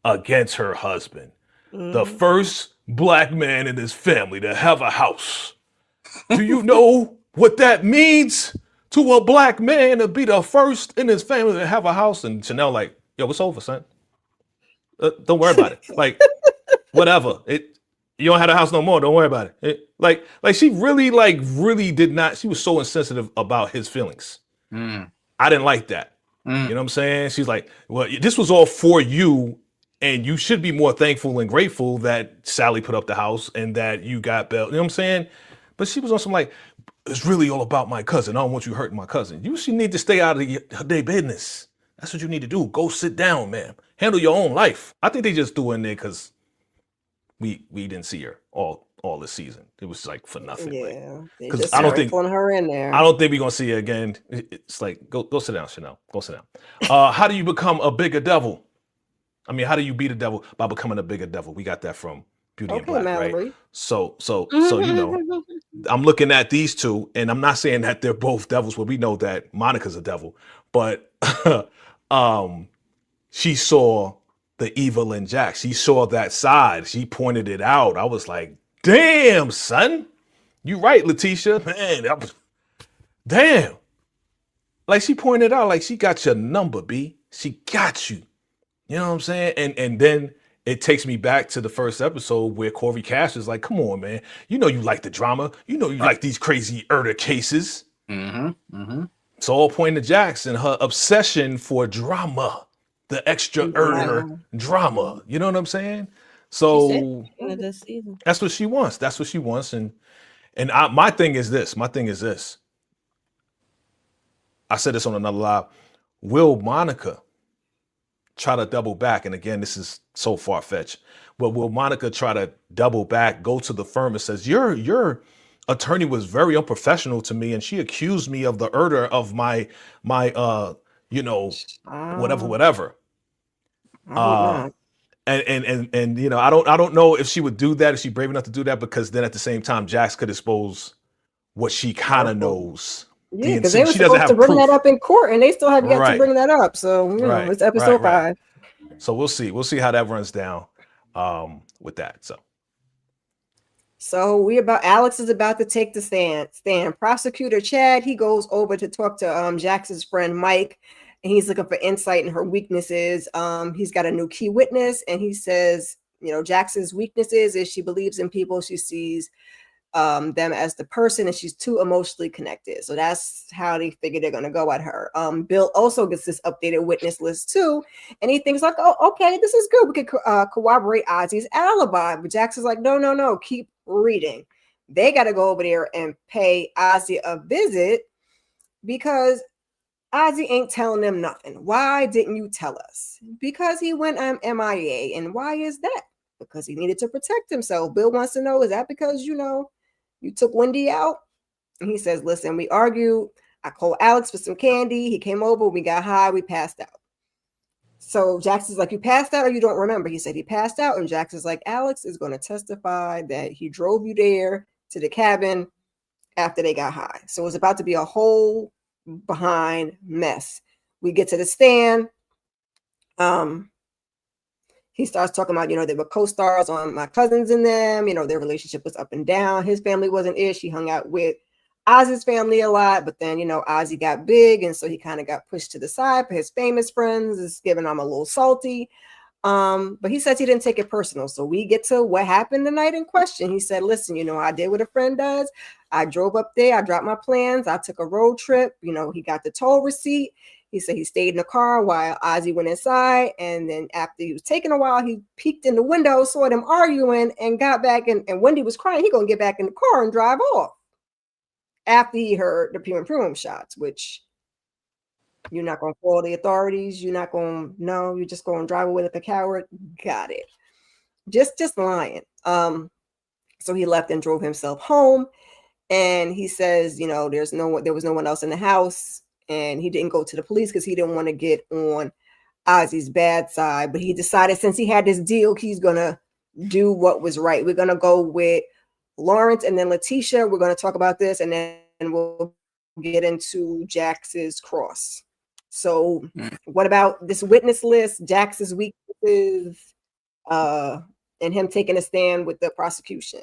E: against her husband, the
D: Mhm.
E: first black man in his family to have a house. Do you know what that means to a black man to be the first in his family to have a house? And Chanel like, yo, it's over, son. Don't worry about it. Like, whatever. You don't have a house no more. Don't worry about it. Like she really did not. She was so insensitive about his feelings.
B: Mm,
E: I didn't like that. You know what I'm saying? She's like, well, this was all for you, and you should be more thankful and grateful that Sally put up the house and that you got bail. You know what I'm saying? But she was on some like, it's really all about my cousin. I don't want you hurting my cousin. You should need to stay out of their business. That's what you need to do. Go sit down, man. Handle your own life. I think they just threw in there because we didn't see her all this season. It was like for nothing.
A: Yeah, they
E: 'cause
A: just
E: I don't
A: started
E: think-
A: pulling her in there.
E: I don't think we're gonna see her again. It's like go sit down, Chanel. Go sit down. How do you become a bigger devil? I mean, how do you beat a devil by becoming a bigger devil? We got that from Beauty and
A: Okay,
E: Black, right?
A: Mallory.
E: So you know, I'm looking at these two, and I'm not saying that they're both devils, but we know that Monica's a devil. But she saw the evil in Jack. She saw that side. She pointed it out. I was like, damn, son. You right, Letitia. Man, damn. Like she pointed out, like she got your number, B. She got you. You know what I'm saying? And then it takes me back to the first episode where Corey Cash is like, come on, man. You know you like the drama. You know you like these crazy murder cases. It's all pointing to Jax and her obsession for drama. The extra earner drama. You know what I'm saying? So
D: End of this season.
E: that's what she wants. That's what she wants. And my thing is this. I said this on another live. Will Monica try to double back? And again, this is so far-fetched. But will Monica try to double back, go to the firm and says, your attorney was very unprofessional to me, and she accused me of the murder of my whatever.
A: I hope not.
E: And you know, I don't know if she would do that, if she's brave enough to do that, because then at the same time, Jax could expose what she kind of knows.
A: Yeah, because they were
E: she doesn't
A: supposed
E: have
A: to bring
E: proof.
A: that up in court, and they still have yet to
E: Right.
A: bring that up. So you know,
E: Right,
A: it's episode
E: right.
A: 5.
E: So we'll see. We'll see how that runs down with that.
A: So Alex is about to take the stand. Prosecutor Chad, he goes over to talk to Jax's friend Mike, and he's looking for insight in her weaknesses. He's got a new key witness, and he says, you know, Jax's weaknesses is she believes in people, she sees them as the person, and she's too emotionally connected. So that's how they figure they're gonna go at her. Bill also gets this updated witness list too, and he thinks like, oh, okay, this is good. We could corroborate Ozzy's alibi. But Jax is like, no, keep reading. They got to go over there and pay Ozzy a visit because Ozzy ain't telling them nothing. Why didn't you tell us? Because he went MIA. And why is that? Because he needed to protect himself. Bill wants to know, is that because, you know, you took Wendy out? And he says, listen, we argued. I called Alex for some candy. He came over. We got high. We passed out. So Jax is like, you passed out or you don't remember? He said he passed out. And Jax is like, Alex is going to testify that he drove you there to the cabin after they got high. So it's about to be a whole behind mess. We get to the stand. He starts talking about, you know, they were co-stars on My Cousins and Them. You know, their relationship was up and down. His family wasn't ish. He hung out with Ozzy's family a lot, but then, you know, Ozzy got big, and so he kind of got pushed to the side for his famous friends. It's giving him a little salty. But he says he didn't take it personal. So we get to what happened the night in question. He said, listen, you know, I did what a friend does. I drove up there. I dropped my plans. I took a road trip. You know, he got the toll receipt. He said he stayed in the car while Ozzy went inside. And then after he was taking a while, he peeked in the window, saw them arguing, and got back. And Wendy was crying. He going to get back in the car and drive off after he heard the Pure and Prum shots, which you're not going to call the authorities. You're not going to know. You're just going to drive away like a coward. Got it. Just lying. So he left and drove himself home. And he says, you know, there was no one else in the house. And he didn't go to the police because he didn't want to get on Ozzy's bad side. But he decided since he had this deal, he's going to do what was right. We're going to go with Lawrence and then Letitia. We're going to talk about this, and then we'll get into Jax's cross. So
B: Mm.
A: what about this witness list, Jax's weaknesses, and him taking a stand with the prosecution?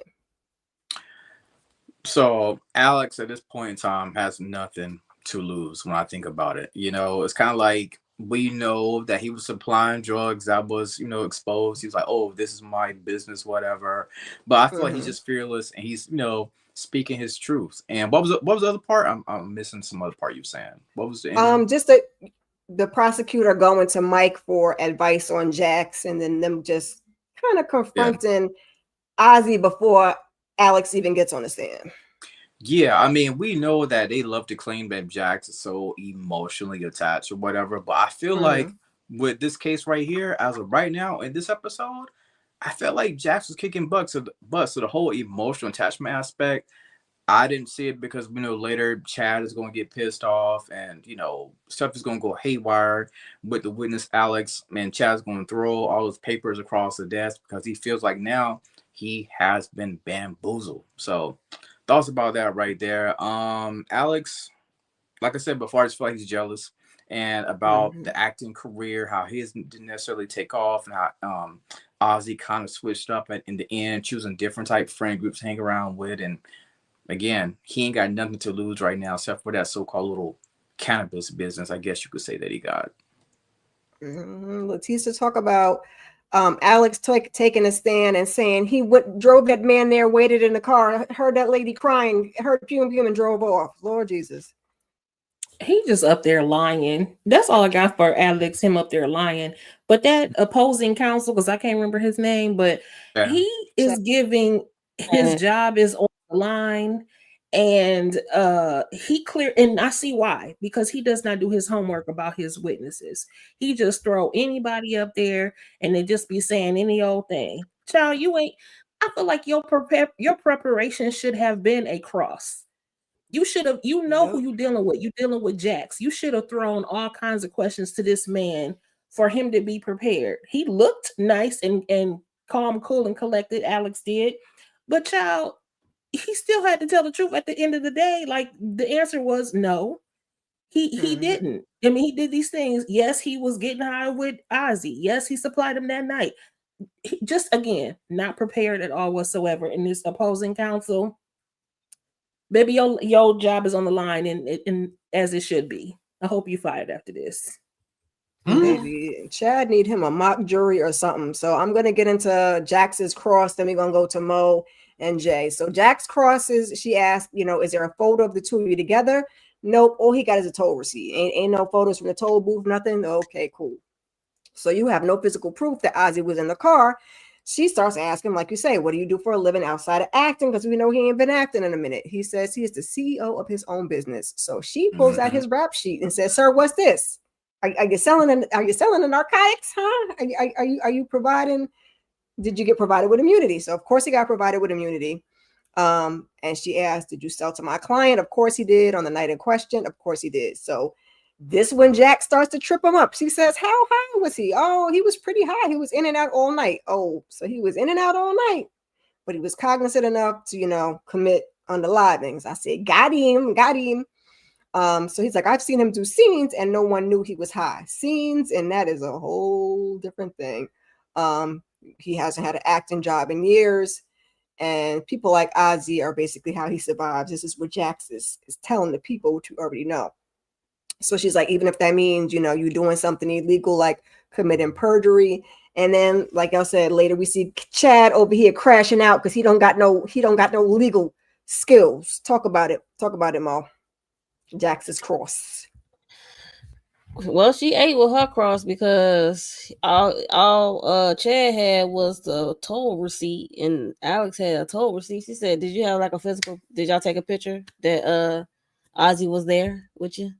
B: So Alex at this point in time has nothing to lose when I think about it. It's kind of like we know that he was supplying drugs that was, exposed. He was like, oh, this is my business, whatever. But I feel like he's just fearless and he's, speaking his truth. And what was the other part? I'm missing some other part you were saying. What was the ending?
A: Just the prosecutor going to Mike for advice on Jax, and then them just kind of confronting Ozzy before Alex even gets on the stand.
B: Yeah, I mean, we know that they love to claim that Jax is so emotionally attached or whatever, but I feel like with this case right here, as of right now in this episode, I felt like Jax was kicking butts. So the whole emotional attachment aspect, I didn't see it because we know later Chad is going to get pissed off and, stuff is going to go haywire with the witness Alex, and Chad's going to throw all his papers across the desk because he feels like now he has been bamboozled. So thoughts about that right there. Alex, like I said before, I just feel like he's jealous and about the acting career, how his didn't necessarily take off, and how Ozzy kind of switched up in the end, choosing different type friend groups to hang around with. And again, he ain't got nothing to lose right now except for that so-called little cannabis business, I guess you could say, that he got.
A: Leticia, talk about Alex taking a stand and saying he drove that man there, waited in the car, heard that lady crying, heard fume and drove off. Lord Jesus.
C: He just up there lying. That's all I got for Alex, him up there lying. But that opposing counsel, because I can't remember his name, but he is giving his job is on the line, and he clear, and I see why, because he does not do his homework about his witnesses. He just throw anybody up there and they just be saying any old thing. Child, you ain't, I feel like your preparation should have been a cross. You should have, who you're dealing with. You're dealing with Jax. You should have thrown all kinds of questions to this man for him to be prepared. He looked nice and calm, cool, and collected. Alex did. But child, he still had to tell the truth at the end of the day. Like, the answer was no. He didn't. I mean, he did these things. Yes, he was getting high with Ozzy. Yes, he supplied him that night. He just, again, not prepared at all whatsoever in this opposing counsel. Baby, your job is on the line, and as it should be. I hope you fired after this.
A: Maybe Chad need him a mock jury or something. So I'm gonna get into Jax's cross. Then we're gonna go to Mo and Jay. So Jax crosses. She asked, is there a photo of the two of you together? Nope. All he got is a toll receipt. Ain't no photos from the toll booth. Nothing. Okay, cool. So you have no physical proof that Ozzy was in the car. She starts asking, like you say, what do you do for a living outside of acting? Because we know he ain't been acting in a minute. He says he is the CEO of his own business. So she pulls out his rap sheet and says, "Sir, what's this? Are you selling the narcotics? Huh? Are you providing? Did you get provided with immunity?" So of course he got provided with immunity. And she asked, "Did you sell to my client?" Of course he did. On the night in question, of course he did. So this when Jax starts to trip him up. She says, "How high was he?" "Oh, he was pretty high. He was in and out all night." "Oh, so he was in and out all night, but he was cognizant enough to, commit unlivings." I said, got him. So he's like, "I've seen him do scenes and no one knew he was high." Scenes, and that is a whole different thing. He hasn't had an acting job in years, and people like Ozzy are basically how he survives. This is what Jax is telling the people what you already know. So she's like, even if that means, you're doing something illegal, like committing perjury. And then, like I said, later we see Chad over here crashing out because he don't got no legal skills. Talk about it, Mo. Jax's cross.
D: Well, she ate with her cross because all Chad had was the toll receipt, and Alex had a toll receipt. She said, "Did you have like a physical? Did y'all take a picture that Ozzy was there with you?"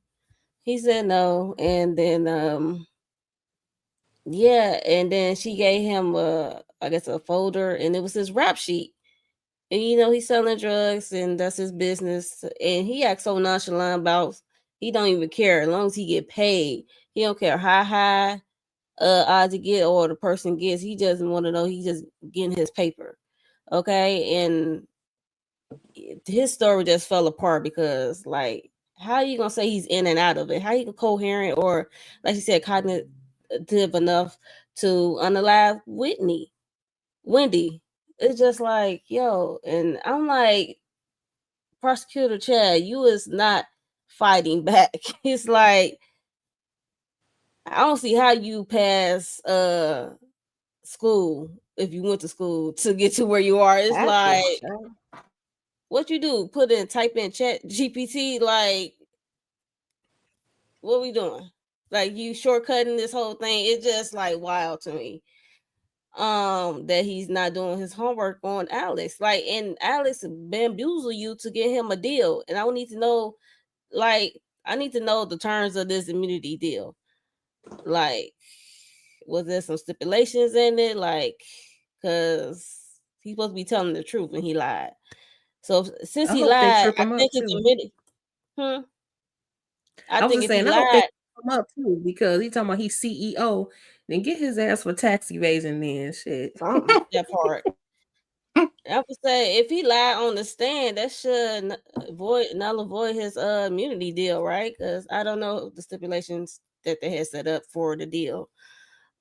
D: He said no, and then and then she gave him I guess a folder, and it was his rap sheet. And he's selling drugs, and that's his business. And he acts so nonchalant about he don't even care as long as he get paid. He don't care how high Ozzy get or the person gets. He doesn't want to know. He just getting his paper, okay? And his story just fell apart because like how are you gonna say he's in and out of it? How you coherent or, like you said, cognitive enough to unalive Wendy? It's just like, yo, and I'm like, Prosecutor Chad, you is not fighting back. It's like, I don't see how you pass school if you went to school to get to where you are. It's like, what you do? Type in Chat GPT, like, what we doing? Like, you shortcutting this whole thing. It's just like wild to me. That he's not doing his homework on Alex. Like, and Alex bamboozle you to get him a deal. And I need to know, like, I need to know the terms of this immunity deal. Like, was there some stipulations in it? Like, because he's supposed to be telling the truth and he lied. So since he lied, I think it's immunity.
C: I was just saying, I hope they come up too, because he's talking about he's CEO. Then get his ass for tax evasion, then shit.
D: That part. I would say if he lied on the stand, that should null and void his immunity deal, right? Because I don't know the stipulations that they had set up for the deal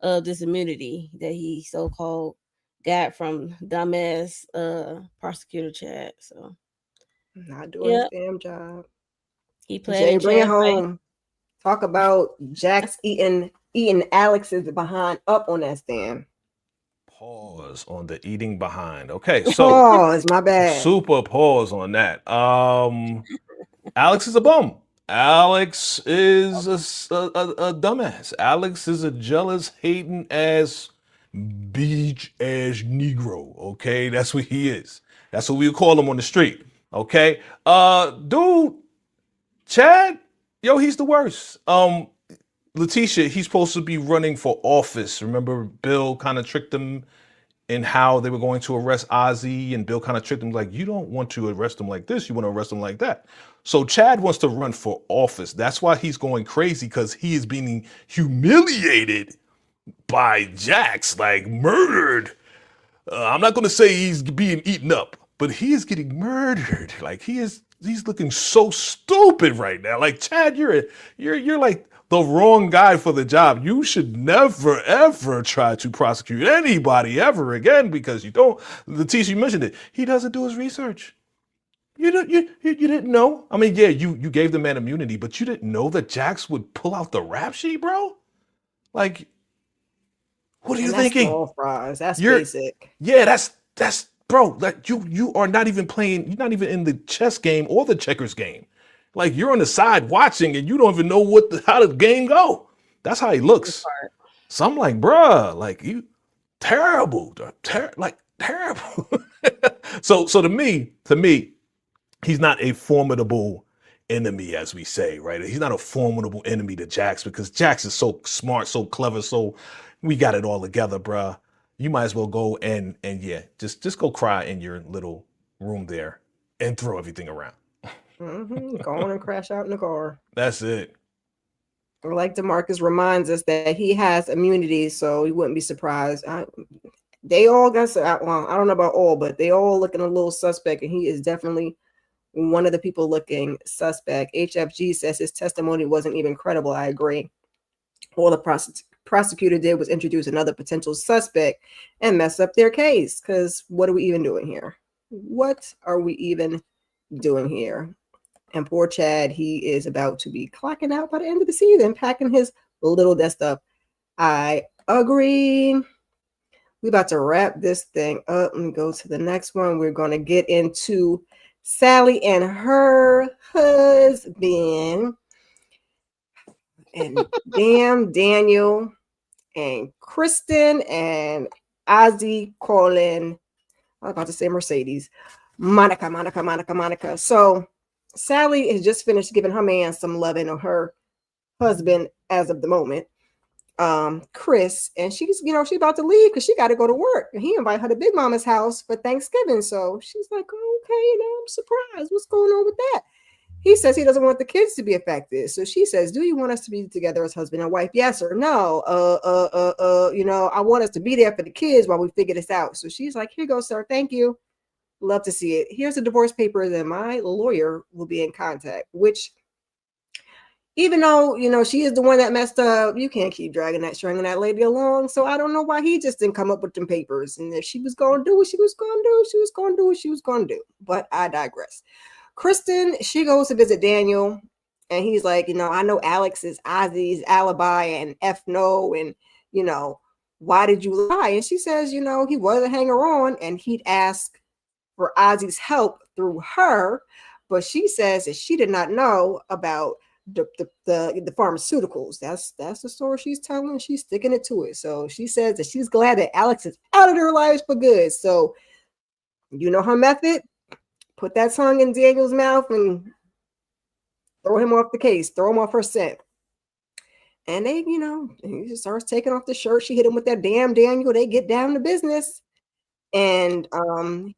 D: of this immunity that he so-called got from dumbass Prosecutor Chad. So
A: not doing his damn job.
D: He played.
A: Bring it home. Talk about Jax eating Alex's behind up on that stand.
E: Pause on the eating behind. Okay, so
A: pause. My bad.
E: Super pause on that. Alex is a bum. Alex is a dumbass. Alex is a jealous, hating ass, beach ass Negro. Okay, that's what he is. That's what we call him on the street. Okay, dude, Chad, yo, he's the worst. Letitia, he's supposed to be running for office. Remember, Bill kind of tricked him in how they were going to arrest Ozzy, and Bill kind of tricked him like, you don't want to arrest him like this, you want to arrest him like that. So Chad wants to run for office. That's why he's going crazy, because he is being humiliated by Jax, like murdered. I'm not going to say he's being eaten up, but he is getting murdered. Like he's looking so stupid right now. Like, Chad, you're like the wrong guy for the job. You should never, ever try to prosecute anybody ever again, because you don't. Leticia, you mentioned it. He doesn't do his research. You didn't know. I mean, yeah, you gave the man immunity, but you didn't know that Jax would pull out the rap sheet, bro? Like, what are you thinking?
A: Small fries. That's basic.
E: Yeah, that's bro. Like you are not even playing. You're not even in the chess game or the checkers game. Like, you're on the side watching, and you don't even know how the game go. That's how he looks. So I'm like, bruh, like, you terrible, terrible. So to me, he's not a formidable enemy, as we say, right? He's not a formidable enemy to Jax, because Jax is so smart, so clever, so we got it all together, bruh. You might as well go and yeah, just go cry in your little room there and throw everything around.
A: Go on and crash out in the car.
E: That's it.
A: Like DeMarcus reminds us that he has immunity, so he wouldn't be surprised. They all got, well, I don't know about all, but they all looking a little suspect, and he is definitely one of the people looking suspect. HFG says his testimony wasn't even credible. I agree. All the prosecutor did was introduce another potential suspect and mess up their case, because what are we even doing here? What are we even doing here? And poor Chad, he is about to be clocking out by the end of the season, packing his little desk up. I agree. We're about to wrap this thing up. Let me go to the next one. We're going to get into Sally and her husband, and damn Daniel and Kristen and Ozzy calling, I was about to say Mercedes, Monica. So Sally has just finished giving her man some loving, on her husband as of the moment, Chris, and she's about to leave because she got to go to work, and he invited her to Big Mama's house for Thanksgiving. So she's like, okay, I'm surprised. What's going on with that? He says he doesn't want the kids to be affected. So she says, do you want us to be together as husband and wife? Yes or no? I want us to be there for the kids while we figure this out. So she's like, here you go, sir. Thank you. Love to see it. Here's the divorce papers, and my lawyer will be in contact, which even though, you know, she is the one that messed up, you can't keep stringing that lady along. So I don't know why he just didn't come up with them papers. And if she was going to do what she was going to do, she was going to do what she was going to do. But I digress. Kristen, she goes to visit Daniel, and he's like, you know, I know Alex is Ozzy's alibi and F no, and, you know, why did you lie? And she says, you know, he was a hanger-on, and he'd ask for Ozzy's help through her, but she says that she did not know about the pharmaceuticals. That's the story she's telling. She's sticking it to it. So she says that she's glad that Alex is out of their lives for good. So you know her method. Put that tongue in Daniel's mouth and throw him off the case. Throw him off her scent. And they, you know, he just starts taking off the shirt. She hit him with that damn Daniel. They get down to business. And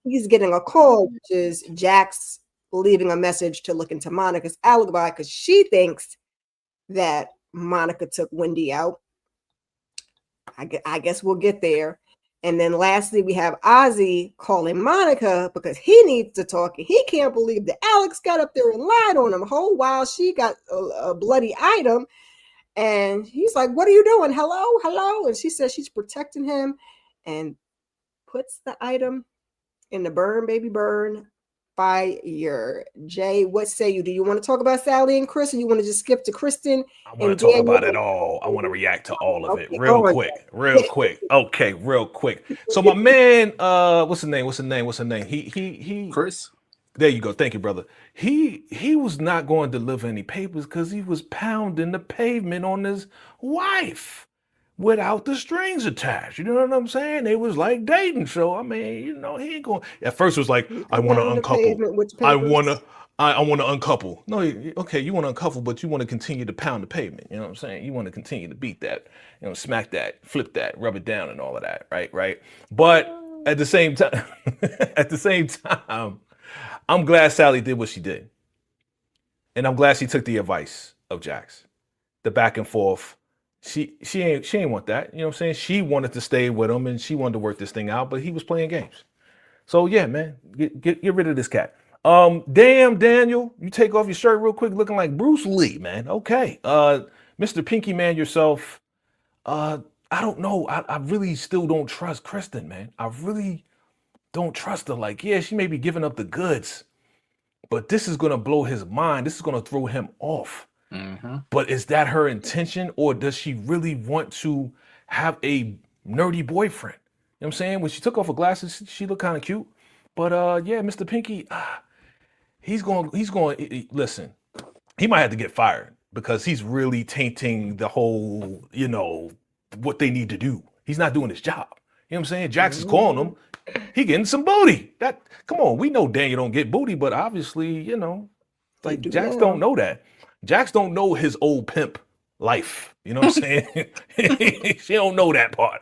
A: he's getting a call, which is Jax leaving a message to look into Monica's alibi because she thinks that Monica took Wendy out. I guess we'll get there. And then lastly, we have Ozzy calling Monica because he needs to talk. And he can't believe that Alex got up there and lied on him a whole while she got a bloody item. And he's like, what are you doing? Hello? And she says she's protecting him and puts the item in the burn, baby, burn fire. Jay, what say you? Do you want to talk about Sally and Chris, or you want to just skip to Kristen?
E: I want to talk about it all. I want to react to all of it real quick. Okay, real quick. So my man, what's his name? He
B: Chris.
E: There you go. Thank you, brother. He was not going to deliver any papers because he was pounding the pavement on his wife without the strings attached. You know what I'm saying? They was like dating. So I mean, you know, he ain't going. At first it was like, I want to uncouple. I want to uncouple. No, okay, you want to uncouple, but you want to continue to pound the pavement. You know what I'm saying? You want to continue to beat that, you know, smack that, flip that, rub it down, and all of that. Right. But at the same time, I'm glad Sally did what she did, and I'm glad she took the advice of Jax. The back and forth. She ain't want that. You know what I'm saying? She wanted to stay with him and she wanted to work this thing out, but he was playing games. So yeah, man, get rid of this cat. Damn, Daniel, you take off your shirt real quick, looking like Bruce Lee, man. Okay. Mr. Pinky Man yourself. I don't know. I really still don't trust Kristen, man. I really don't trust her. Like, yeah, she may be giving up the goods, but this is gonna blow his mind. This is gonna throw him off.
B: Mm-hmm.
E: But is that her intention, or does she really want to have a nerdy boyfriend? You know what I'm saying? When she took off her glasses, she looked kind of cute. But yeah, Mr. Pinky, he's going listen, he might have to get fired because he's really tainting the whole, you know, what they need to do. He's not doing his job. You know what I'm saying? Jax is calling him. He getting some booty. Come on, we know Daniel don't get booty, but obviously, you know, like Jax don't know that. Jax don't know his old pimp life. You know what I'm saying? She don't know that part.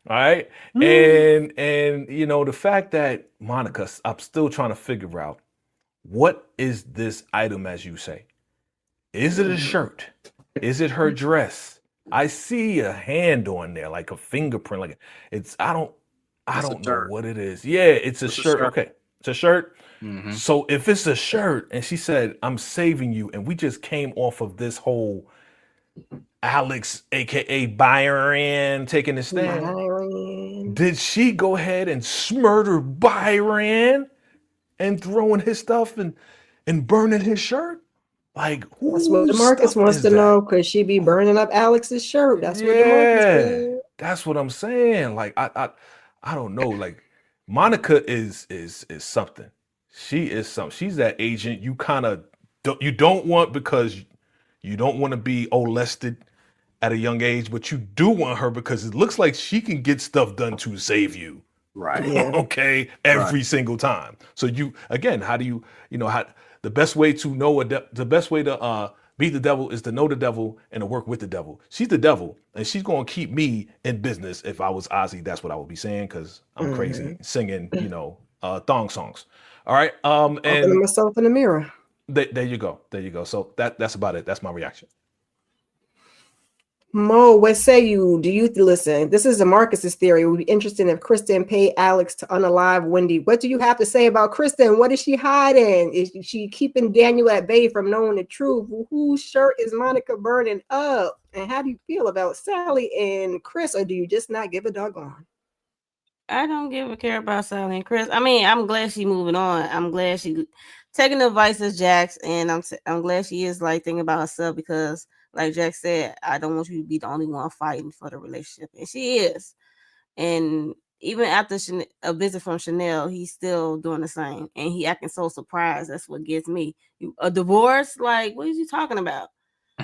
E: All right. And you know, the fact that Monica, I'm still trying to figure out, what is this item, as you say? Is it a shirt? Is it her dress? I see a hand on there, like a fingerprint. Like I don't know what it is. Yeah, it's a shirt. Okay. It's a shirt. Mm-hmm. So if it's a shirt and she said, I'm saving you, and we just came off of this whole Alex, aka Byron, taking the stand, did she go ahead and smurder Byron and throwing his stuff and burning his shirt? Like,
A: that's what DeMarcus wants to know. Could she be burning up Alex's shirt? That's what DeMarcus said.
E: That's what I'm saying. Like, I don't know. Like, Monica is something. She is something. She's that agent you kind of don't want because you don't want to be molested at a young age, but you do want her because it looks like she can get stuff done to save you.
B: Right.
A: Yeah.
E: Okay. Every single time. So how do you the best way to know the best way to beat the devil is to know the devil and to work with the devil. She's the devil, and she's going to keep me in business. If I was Ozzy, that's what I would be saying, because I'm crazy singing, thong songs. All right. And
A: myself in the mirror.
E: There you go. So that's about it. That's my reaction.
A: Mo, what say you? Do you listen? This is a Marcus's theory. We'd be interested if Kristen paid Alex to unalive Wendy. What do you have to say about Kristen? What is she hiding? Is she keeping Daniel at bay from knowing the truth? Whose shirt is Monica burning up? And how do you feel about Sally and Chris? Or do you just not give a doggone?
D: I don't give a care about Sally and Chris. I mean, I'm glad she's moving on. I'm glad she taking the advice of Jax, and I'm glad she is like thinking about herself because, like Jax said, I don't want you to be the only one fighting for the relationship, and she is. And even after a visit from Chanel, he's still doing the same, and he acting so surprised. That's what gets me. A divorce? Like, what are you talking about?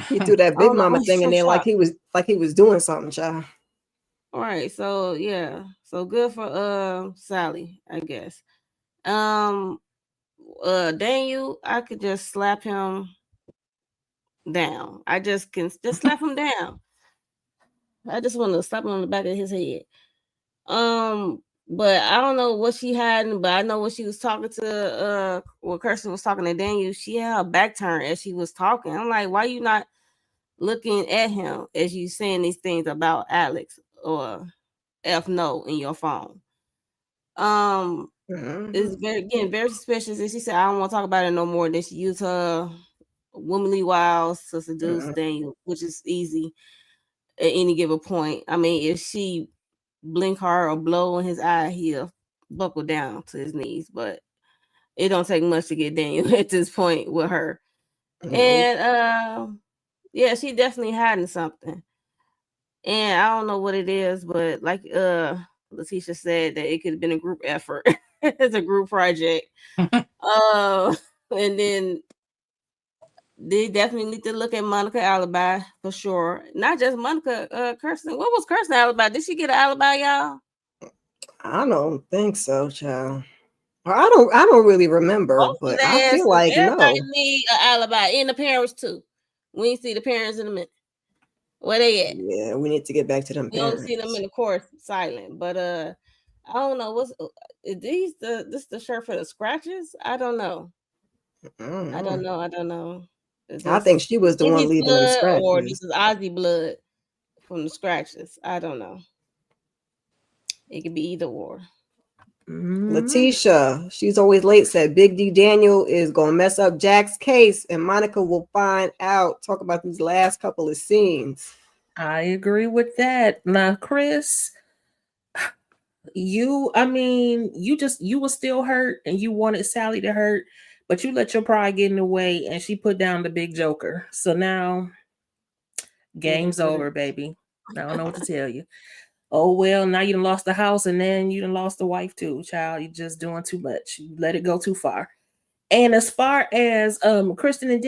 A: He threw that
D: I
A: big
D: don't know.
A: mama
D: I'm
A: thing in
D: so
A: there like
D: shocked.
A: he was doing something, child.
D: All right, so yeah, so good for Sally, I guess. Daniel, I could just slap him down. I just can just slap him down. I just want to slap him on the back of his head. But I don't know what she had, but I know when she was talking to when Kirsten was talking to Daniel, she had her back turned as she was talking. I'm like, why you not looking at him as you saying these things about Alex or F no in your phone? It's very suspicious. And she said, I don't want to talk about it no more. Then she used her womanly wiles to seduce Daniel, which is easy at any given point. I mean, if she blink hard or blow in his eye, he'll buckle down to his knees. But it don't take much to get Daniel at this point with her. And yeah, she definitely hiding something. And I don't know what it is, but like Letitia said, that it could have been a group effort. It's a group project. And then they definitely need to look at Monica alibi for sure. Not just Monica, Kirsten. What was Kirsten alibi? Did she get an alibi, y'all?
A: I don't think so, child. I don't really remember, but I feel like
D: everybody
A: no.
D: need an alibi, and the parents too. We ain't see the parents in a minute. Where they at?
A: Yeah, we need to get back to them
D: We
A: parents.
D: don't see them in the course silent, but I don't know what's this the shirt for the scratches. I don't know. I don't know.
A: I think she was the one leaving them scratches.
D: Or this is Ozzy blood from the scratches. I don't know. It could be either or.
A: Letitia, she's always late, said Big D Daniel is gonna mess up Jack's case, and Monica will find out. Talk about these last couple of scenes.
C: I agree with that. Now, Chris, you were still hurt and you wanted Sally to hurt, but you let your pride get in the way and she put down the big joker. So now game's over, baby. I don't know what to tell you. Oh, well, now you done lost the house and then you done lost the wife too, child. You're just doing too much. You let it go too far. And as far as Kristen and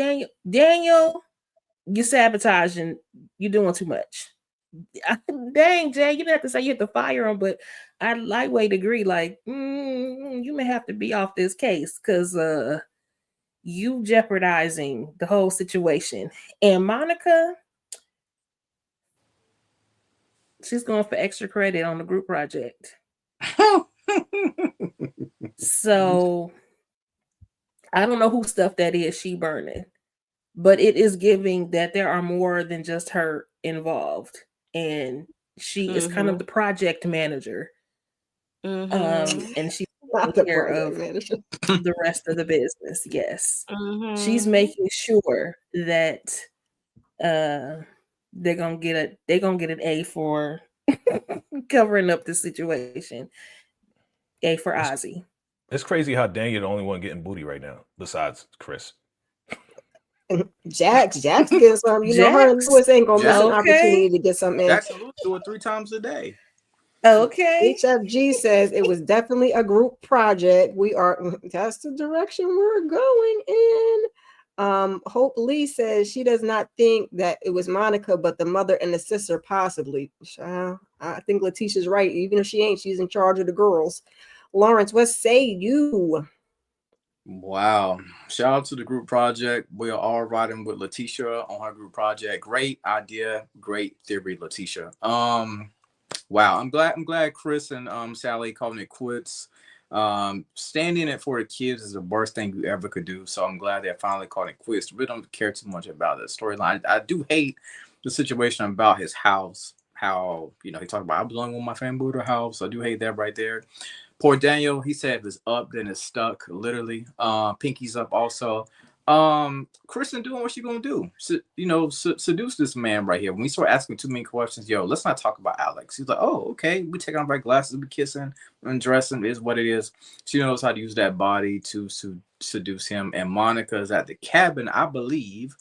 C: Daniel, you're sabotaging. You're doing too much. Dang, Jay, you didn't have to say you have to fire him, but I lightweight agree. Like, you may have to be off this case because you jeopardizing the whole situation. And Monica, she's going for extra credit on the group project. So I don't know whose stuff that is she burning, but it is giving that there are more than just her involved. And she is kind of the project manager. And she's taking care of the rest of the business. Yes. She's making sure that they're gonna get an A for covering up the situation. A for Ozzy.
E: It's crazy how Daniel the only one getting booty right now, besides Chris.
A: Jax getting some. You know, her and Louis ain't gonna miss an opportunity to get something.
B: Jax do it 3 times a day.
C: Okay.
A: HFG says it was definitely a group project. That's the direction we're going in. Hope Lee says she does not think that it was Monica, but the mother and the sister possibly. I think Letitia's right. Even if she ain't, she's in charge of the girls. Lawrence, what say you?
B: Wow. Shout out to the group project. We are all riding with Letitia on her group project. Great idea. Great theory, Letitia. Wow. I'm glad Chris and Sally calling it quits. Standing it for the kids is the worst thing you ever could do. So I'm glad they finally called it quits. We don't care too much about the storyline. I do hate the situation about his house. How, he talked about, I belong with my family to a house. I do hate that right there. Poor Daniel, he said if it's up, then it's stuck, literally. Pinky's up also. Kristen doing what she gonna do. Seduce this man right here. When we start asking too many questions, let's not talk about Alex. He's like, oh, okay, we take off our glasses, we kissing and dressing, is what it is. She knows how to use that body to seduce him. And Monica is at the cabin, I believe,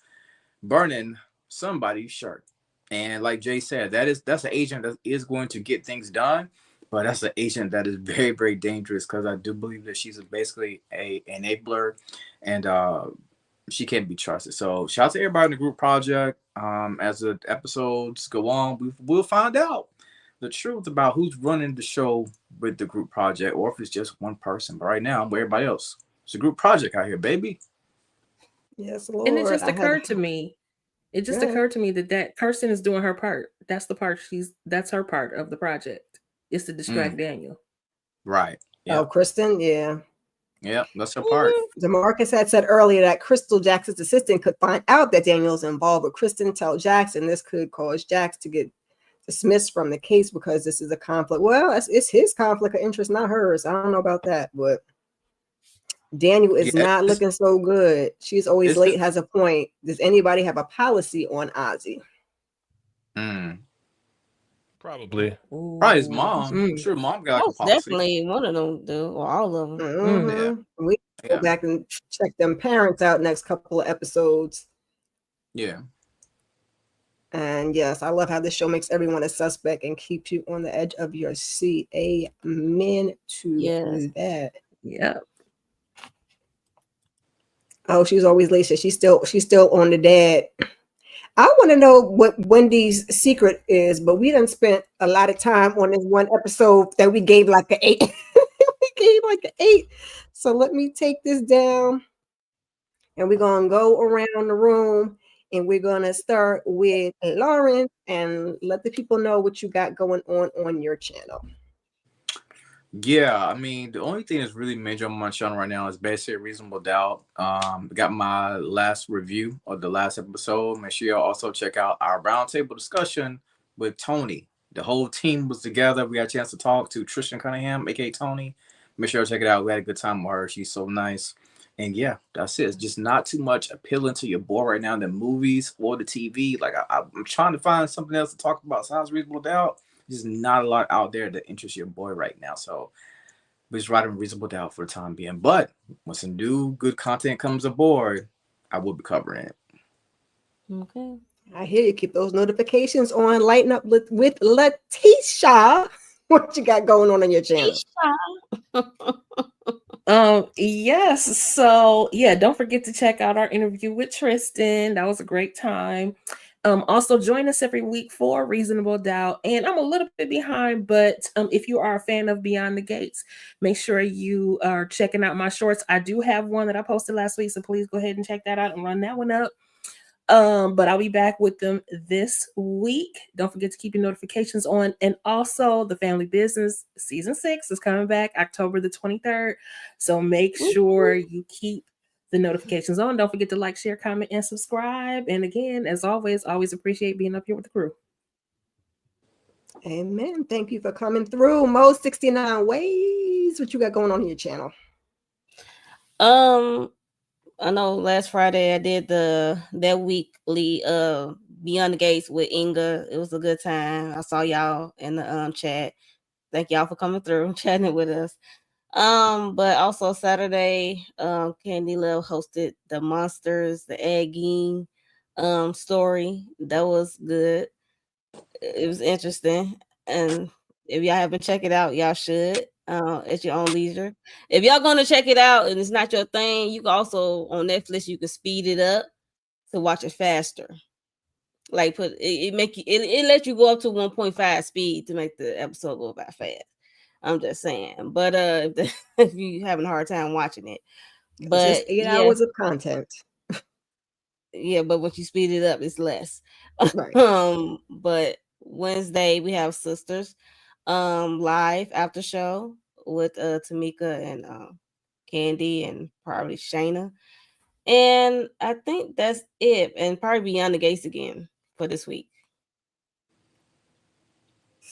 B: burning somebody's shirt. And like Jay said, that's an agent that is going to get things done, but that's an agent that is very, very dangerous, because I do believe that she's basically a enabler, and she can't be trusted. So shout out to everybody in the group project. As the episodes go on, we'll find out the truth about who's running the show with the group project, or if it's just one person. But right now, I'm with everybody else. It's a group project out here, baby.
A: Yes, Lord.
C: And it just occurred to me. It just
A: Yeah.
C: occurred to me that Kirsten is doing her part. That's the part that's her part of the project, is to distract Daniel.
B: Right.
A: Oh, Kristen, yeah.
B: Yeah, that's her part.
A: DeMarcus had said earlier that Crystal, Jackson's assistant, could find out that Daniel's involved with Kristen, tell Jackson. This could cause Jax to get dismissed from the case because this is a conflict. Well, it's his conflict of interest, not hers. I don't know about that, but Daniel is not looking so good. She's always late, has a point. Does anybody have a policy on Ozzy?
E: Probably
B: his mom. I'm sure mom got a policy.
D: Definitely one of them do, or all of them.
A: Mm-hmm. We go back and check them parents out next couple of episodes.
B: Yeah.
A: And yes, I love how this show makes everyone a suspect and keeps you on the edge of your seat. Amen to that.
C: Yeah.
A: Oh, she's always late. So she's still on the dad. I want to know what Wendy's secret is, but we done spent a lot of time on this one episode that we gave like an 8. We gave like an 8. So let me take this down, and we're gonna go around the room, and we're gonna start with Lauren and let the people know what you got going on your channel.
B: Yeah, I mean, the only thing that's really major on my channel right now is basically Reasonable Doubt. Got my last review of the last episode. Make sure y'all also check out our roundtable discussion with Tony. The whole team was together. We got a chance to talk to Tristan Cunningham, aka Tony. Make sure y'all check it out. We had a good time with her. She's so nice. And yeah, that's it. It's just not too much appealing to your boy right now in the movies or the TV. Like I'm trying to find something else to talk about besides Reasonable Doubt. There's not a lot out there that interests your boy right now. So we're just writing Reasonable Doubt for the time being. But when some new good content comes aboard, I will be covering it.
D: Okay.
A: I hear you. Keep those notifications on. Lighten up with Letitia. What you got going on your channel?
C: Yes. So yeah, don't forget to check out our interview with Tristan. That was a great time. Also join us every week for Reasonable Doubt. And I'm a little bit behind, but if you are a fan of Beyond the Gates, make sure you are checking out my shorts. I do have one that I posted last week, so please go ahead and check that out and run that one up. But I'll be back with them this week. Don't forget to keep your notifications on. And also the Family Business season 6 is coming back October the 23rd. So make sure you keep the notifications on. Don't forget to like, share, comment, and subscribe. And again, as always appreciate being up here with the crew.
A: Amen. Thank you for coming through. Mo 69 Ways. What you got going on your channel?
D: I know last Friday I did that weekly Beyond the Gates with Inga. It was a good time. I saw y'all in the chat. Thank y'all for coming through and chatting with us. But also Saturday, Candy Love hosted the Monsters, the Egging story. That was good. It was interesting. And if y'all haven't checked it out, y'all should. At your own leisure. If y'all gonna check it out and it's not your thing, you can also on Netflix you can speed it up to watch it faster. Like it let you go up to 1.5 speed to make the episode go by fast. I'm just saying. But if you having a hard time watching it, but
A: it's just 8 hours of content.
D: Yeah, but when you speed it up, it's less.
A: Right.
D: But Wednesday we have Sisters live after show with Tamika and Candy and probably Shayna. And I think that's it. And probably Beyond the Gates again for this week.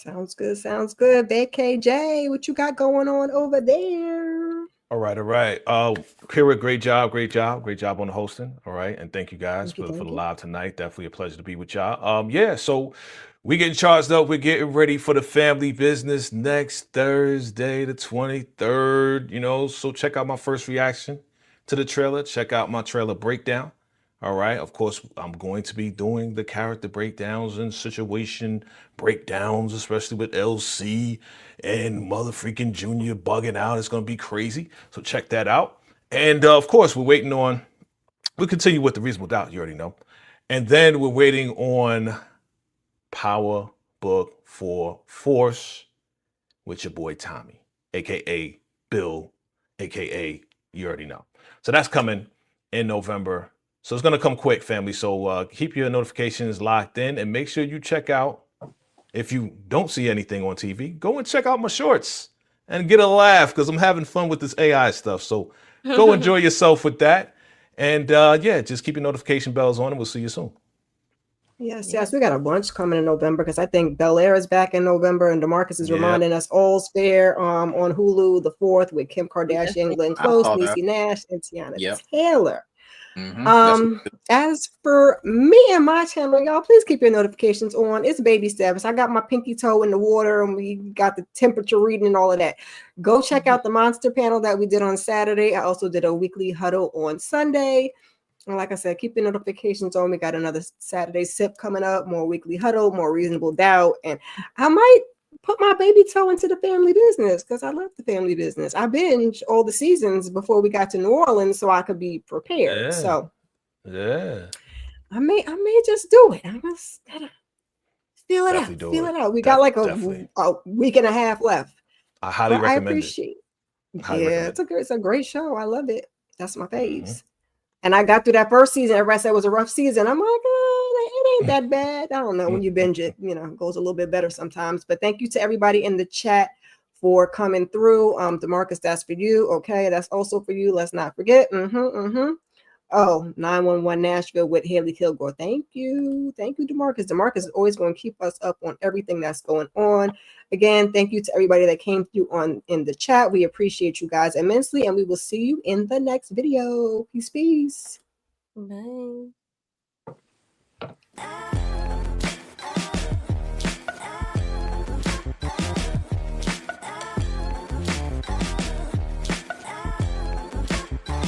A: Sounds good. Sounds good. Big KJ, what you got going on over there?
E: All right, all right. Kira, great job on the hosting. All right, and thank you guys for the live tonight. Definitely a pleasure to be with y'all. Yeah, so we getting charged up. We're getting ready for the family business next Thursday, the 23rd. You know, so check out my first reaction to the trailer. Check out my trailer breakdown. All right. Of course, I'm going to be doing the character breakdowns and situation breakdowns, especially with LC and mother freaking Junior bugging out. It's going to be crazy. So check that out. And of course, we'll continue with the Reasonable Doubt. You already know. And then we're waiting on Power Book 4 Force with your boy Tommy, aka Bill, aka you already know. So that's coming in November. So it's going to come quick, family. So keep your notifications locked in and make sure you check out, if you don't see anything on TV, go and check out my shorts and get a laugh because I'm having fun with this AI stuff. So go enjoy yourself with that. And yeah, just keep your notification bells on and we'll see you soon.
A: Yes, we got a bunch coming in November because I think Bel Air is back in November and DeMarcus is reminding us All's Fair on Hulu the 4th with Kim Kardashian, Glenn Close, Niecy Nash, and Tiana Taylor. As for me and my channel, y'all, please keep your notifications on. It's baby steps. I got my pinky toe in the water and we got the temperature reading and all of that. Go check out the monster panel that we did on Saturday. I also did a weekly huddle on Sunday. And like I said, keep your notifications on. We got another Saturday sip coming up, more weekly huddle, more Reasonable Doubt. And I might put my baby toe into the family business because I love the family business. I binged all the seasons before we got to New Orleans so I could be prepared.
E: Yeah.
A: So I may just do it. I just gotta feel it
E: Definitely
A: out. Feel it out. We got like a week and a half left.
E: I highly recommend it.
A: I appreciate it. It's a great show. I love it. That's my faves. And I got through that first season. Everybody said it was a rough season. I'm like, it ain't that bad. I don't know. When you binge it, it goes a little bit better sometimes. But thank you to everybody in the chat for coming through. DeMarcus, that's for you. Okay, that's also for you. Let's not forget. Oh, 911 Nashville with Haley Kilgore. Thank you. Thank you, DeMarcus. DeMarcus is always going to keep us up on everything that's going on. Again, thank you to everybody that came through in the chat. We appreciate you guys immensely, and we will see you in the next video. Peace, peace.
D: Bye.